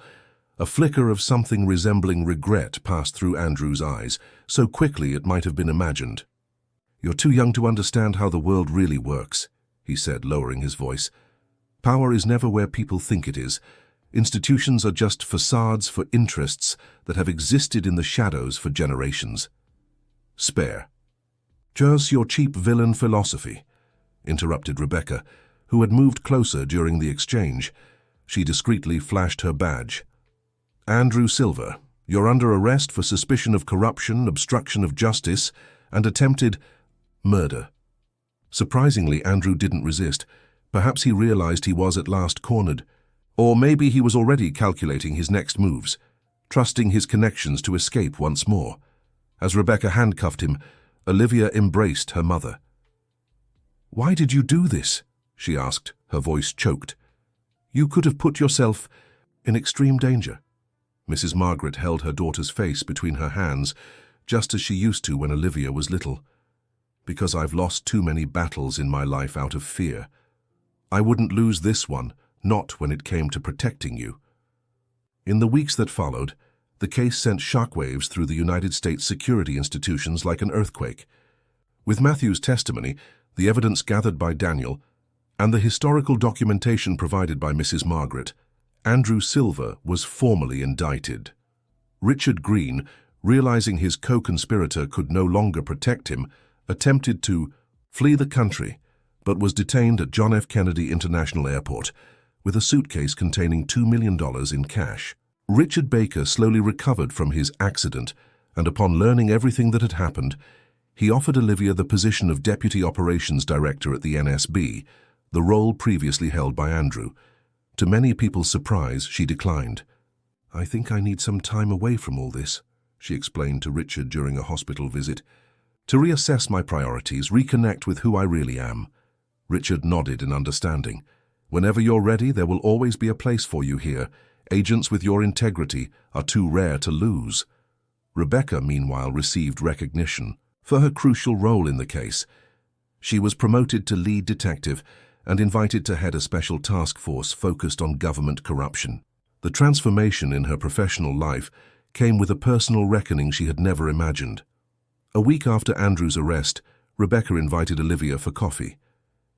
A flicker of something resembling regret passed through Andrew's eyes, so quickly it might have been imagined. You're too young to understand how the world really works, he said, lowering his voice. Power is never where people think it is. Institutions are just facades for interests that have existed in the shadows for generations. Spare. Just your cheap villain philosophy, interrupted Rebecca, who had moved closer during the exchange. She discreetly flashed her badge. Andrew Silver, you're under arrest for suspicion of corruption, obstruction of justice, and attempted murder. Surprisingly, Andrew didn't resist. Perhaps he realized he was at last cornered. Or maybe he was already calculating his next moves, trusting his connections to escape once more. As Rebecca handcuffed him, Olivia embraced her mother. "Why did you do this?" she asked, her voice choked. "You could have put yourself in extreme danger." Mrs. Margaret held her daughter's face between her hands, just as she used to when Olivia was little. "Because I've lost too many battles in my life out of fear. I wouldn't lose this one, not when it came to protecting you." In the weeks that followed, the case sent shockwaves through the United States security institutions like an earthquake. With Matthew's testimony, the evidence gathered by Daniel, and the historical documentation provided by Mrs. Margaret, Andrew Silver was formally indicted. Richard Green, realizing his co-conspirator could no longer protect him, attempted to flee the country, but was detained at John F. Kennedy International Airport with a suitcase containing $2 million in cash. Richard Baker slowly recovered from his accident, and upon learning everything that had happened, he offered Olivia the position of Deputy Operations Director at the NSB, the role previously held by Andrew. To many people's surprise, she declined. "I think I need some time away from all this," she explained to Richard during a hospital visit. "To reassess my priorities, reconnect with who I really am." Richard nodded in understanding. "Whenever you're ready, there will always be a place for you here. Agents with your integrity are too rare to lose." Rebecca, meanwhile, received recognition for her crucial role in the case. She was promoted to lead detective and invited to head a special task force focused on government corruption. The transformation in her professional life came with a personal reckoning she had never imagined. A week after Andrew's arrest, Rebecca invited Olivia for coffee.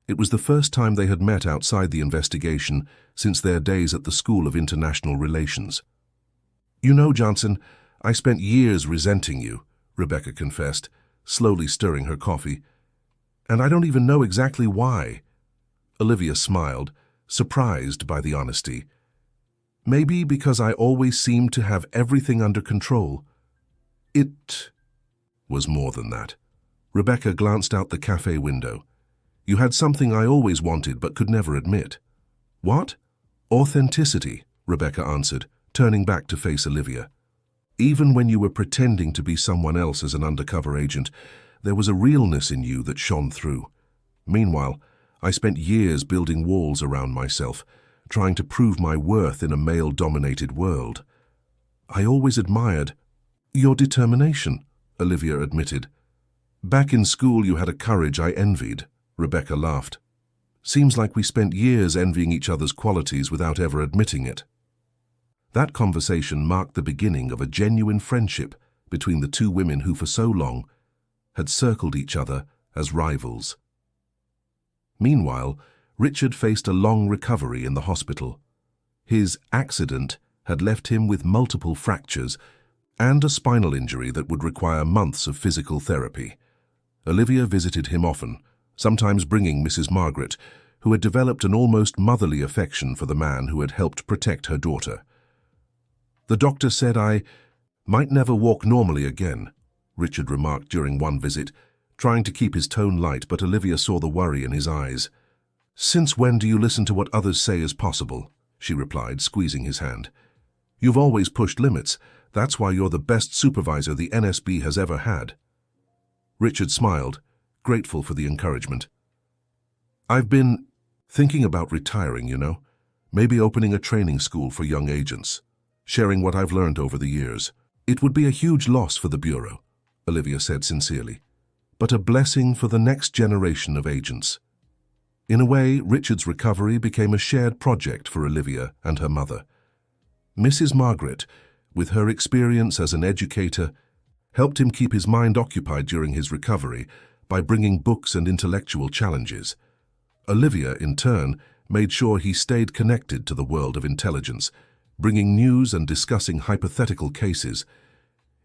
It was the first time they had met outside the investigation since their days at the School of International Relations. "You know, Johnson, I spent years resenting you," Rebecca confessed, slowly stirring her coffee. "And I don't even know exactly why." Olivia smiled, surprised by the honesty. "Maybe because I always seemed to have everything under control." It was more than that. Rebecca glanced out the cafe window. "You had something I always wanted but could never admit." "What?" "Authenticity," Rebecca answered, turning back to face Olivia. "Even when you were pretending to be someone else as an undercover agent, there was a realness in you that shone through. Meanwhile, I spent years building walls around myself, trying to prove my worth in a male-dominated world. I always admired your determination," Olivia admitted. "Back in school you had a courage I envied," Rebecca laughed. "Seems like we spent years envying each other's qualities without ever admitting it." That conversation marked the beginning of a genuine friendship between the two women who for so long had circled each other as rivals. Meanwhile, Richard faced a long recovery in the hospital. His accident had left him with multiple fractures and a spinal injury that would require months of physical therapy. Olivia visited him often, sometimes bringing Mrs. Margaret, who had developed an almost motherly affection for the man who had helped protect her daughter. "The doctor said I might never walk normally again," Richard remarked during one visit, trying to keep his tone light, but Olivia saw the worry in his eyes. "Since when do you listen to what others say is possible?" she replied, squeezing his hand. "You've always pushed limits. That's why you're the best supervisor the NSB has ever had." Richard smiled, grateful for the encouragement. "I've been thinking about retiring, you know. Maybe opening a training school for young agents, sharing what I've learned over the years. It would be a huge loss for the Bureau. Olivia said sincerely, but a blessing for the next generation of agents. In a way, Richard's recovery became a shared project for Olivia and her mother. Mrs. Margaret, with her experience as an educator, helped him keep his mind occupied during his recovery by bringing books and intellectual challenges. Olivia, in turn, made sure he stayed connected to the world of intelligence, bringing news and discussing hypothetical cases.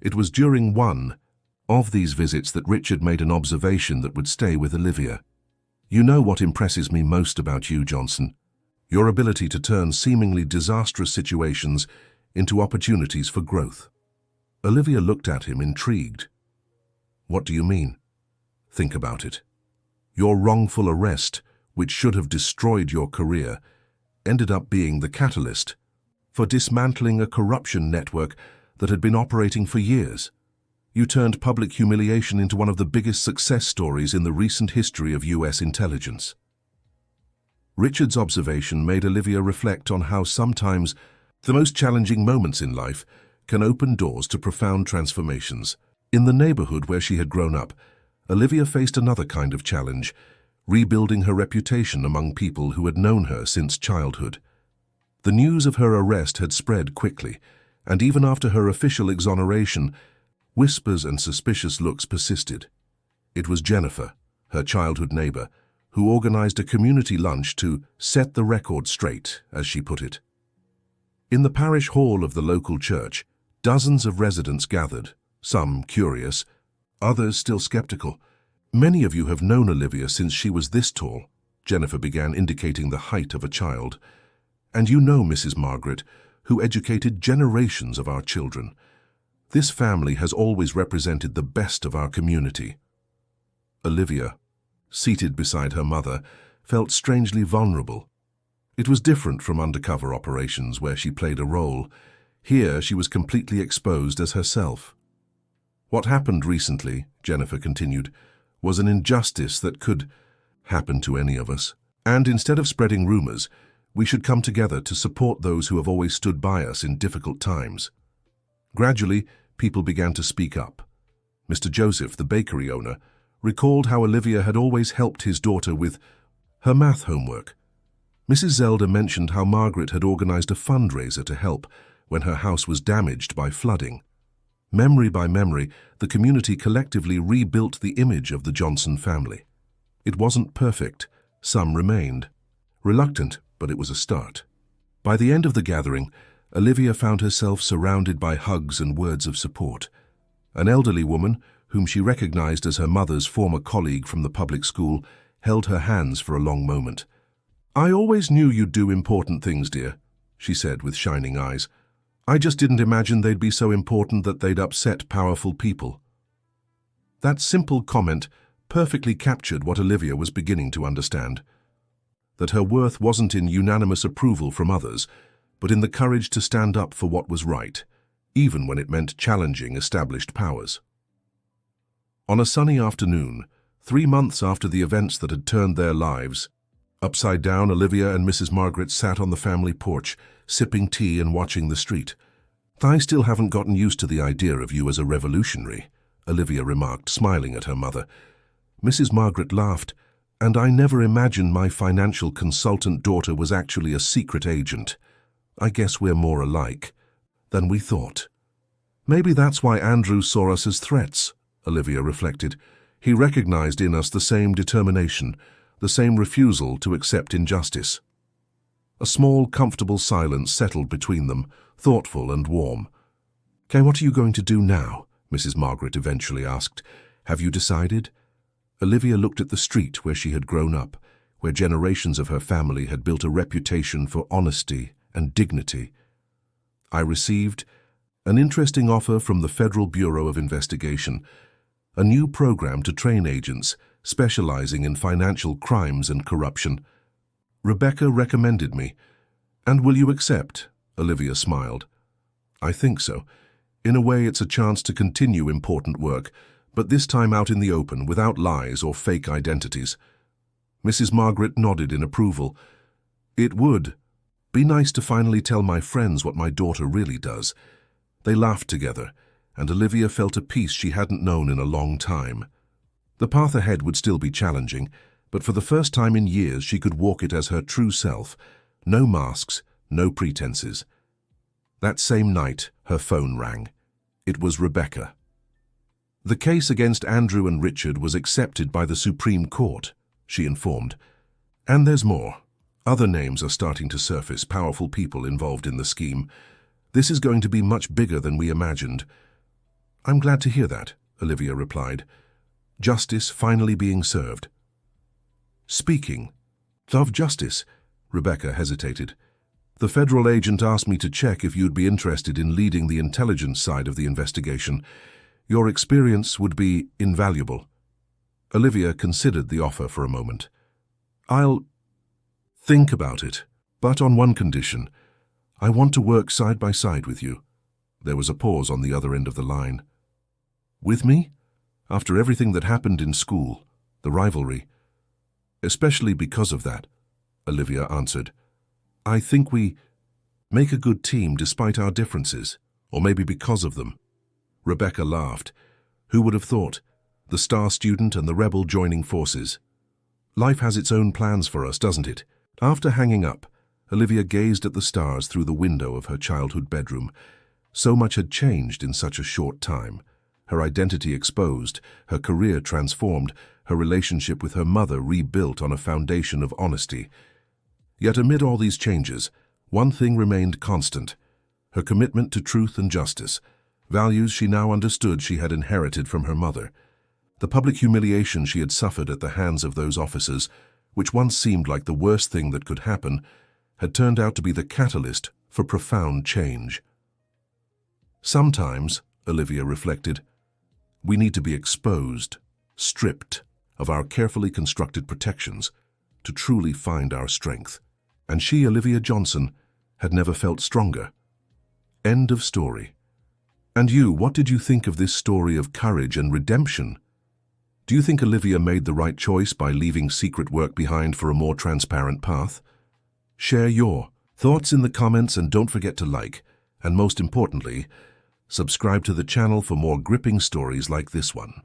It was during one of these visits that Richard made an observation that would stay with Olivia. "You know what impresses me most about you, Johnson? Your ability to turn seemingly disastrous situations into opportunities for growth." Olivia looked at him, intrigued. "What do you mean?" "Think about it. Your wrongful arrest, which should have destroyed your career, ended up being the catalyst for dismantling a corruption network that had been operating for years. You turned public humiliation into one of the biggest success stories in the recent history of US intelligence." Richard's observation made Olivia reflect on how sometimes the most challenging moments in life can open doors to profound transformations. In the neighborhood where she had grown up, Olivia faced another kind of challenge, rebuilding her reputation among people who had known her since childhood. The news of her arrest had spread quickly, and even after her official exoneration, whispers and suspicious looks persisted. It was Jennifer, her childhood neighbor, who organized a community lunch to set the record straight, as she put it. In the parish hall of the local church, dozens of residents gathered, some curious, others still skeptical. "Many of you have known Olivia since she was this tall," Jennifer began, indicating the height of a child. "And you know Mrs. Margaret, who educated generations of our children. This family has always represented the best of our community." Olivia, seated beside her mother, felt strangely vulnerable. It was different from undercover operations where she played a role. Here she was completely exposed as herself. "What happened recently," Jennifer continued, "was an injustice that could happen to any of us. And instead of spreading rumors, we should come together to support those who have always stood by us in difficult times." Gradually, people began to speak up. Mr. Joseph, the bakery owner, recalled how Olivia had always helped his daughter with her math homework. Mrs. Zelda mentioned how Margaret had organized a fundraiser to help when her house was damaged by flooding. Memory by memory, the community collectively rebuilt the image of the Johnson family. It wasn't perfect. Some remained. Reluctant, but it was a start. By the end of the gathering, Olivia found herself surrounded by hugs and words of support. An elderly woman, whom she recognized as her mother's former colleague from the public school, held her hands for a long moment. "I always knew you'd do important things, dear," she said with shining eyes. "I just didn't imagine they'd be so important that they'd upset powerful people." That simple comment perfectly captured what Olivia was beginning to understand. That her worth wasn't in unanimous approval from others, but in the courage to stand up for what was right, even when it meant challenging established powers. On a sunny afternoon, 3 months after the events that had turned their lives upside down, Olivia and Mrs. Margaret sat on the family porch, sipping tea and watching the street. "I still haven't gotten used to the idea of you as a revolutionary," Olivia remarked, smiling at her mother. Mrs. Margaret laughed. "And I never imagined my financial consultant daughter was actually a secret agent. I guess we're more alike than we thought." "Maybe that's why Andrew saw us as threats," Olivia reflected. "He recognized in us the same determination, the same refusal to accept injustice." A small, comfortable silence settled between them, thoughtful and warm. "Okay, what are you going to do now?" Mrs. Margaret eventually asked. "Have you decided?" Olivia looked at the street where she had grown up, where generations of her family had built a reputation for honesty and dignity. "I received an interesting offer from the Federal Bureau of Investigation, a new program to train agents specializing in financial crimes and corruption. Rebecca recommended me. And will you accept?" Olivia smiled. "I think so. In a way, it's a chance to continue important work, but this time out in the open, without lies or fake identities." Mrs. Margaret nodded in approval. "It would be nice to finally tell my friends what my daughter really does." They laughed together, and Olivia felt a peace she hadn't known in a long time. The path ahead would still be challenging, but for the first time in years she could walk it as her true self. No masks, no pretenses. That same night, her phone rang. It was Rebecca. The case against Andrew and Richard was accepted by the Supreme Court, she informed. And there's more. Other names are starting to surface, powerful people involved in the scheme. This is going to be much bigger than we imagined. I'm glad to hear that, Olivia replied. Justice finally being served. Speaking of justice, Rebecca hesitated. The federal agent asked me to check if you'd be interested in leading the intelligence side of the investigation. Your experience would be invaluable. Olivia considered the offer for a moment. I'll think about it, but on one condition. I want to work side by side with you. There was a pause on the other end of the line. With me? After everything that happened in school, the rivalry. Especially because of that, Olivia answered. I think we make a good team despite our differences, or maybe because of them. Rebecca laughed. Who would have thought? The star student and the rebel joining forces. Life has its own plans for us, doesn't it? After hanging up, Olivia gazed at the stars through the window of her childhood bedroom. So much had changed in such a short time. Her identity exposed, her career transformed, her relationship with her mother rebuilt on a foundation of honesty. Yet amid all these changes, one thing remained constant: her commitment to truth and justice, values she now understood she had inherited from her mother. The public humiliation she had suffered at the hands of those officers, which once seemed like the worst thing that could happen, had turned out to be the catalyst for profound change. Sometimes, Olivia reflected, we need to be exposed, stripped of our carefully constructed protections to truly find our strength. And she, Olivia Johnson, had never felt stronger. End of story. And you, what did you think of this story of courage and redemption? Do you think Olivia made the right choice by leaving secret work behind for a more transparent path? Share your thoughts in the comments and don't forget to like, and most importantly, subscribe to the channel for more gripping stories like this one.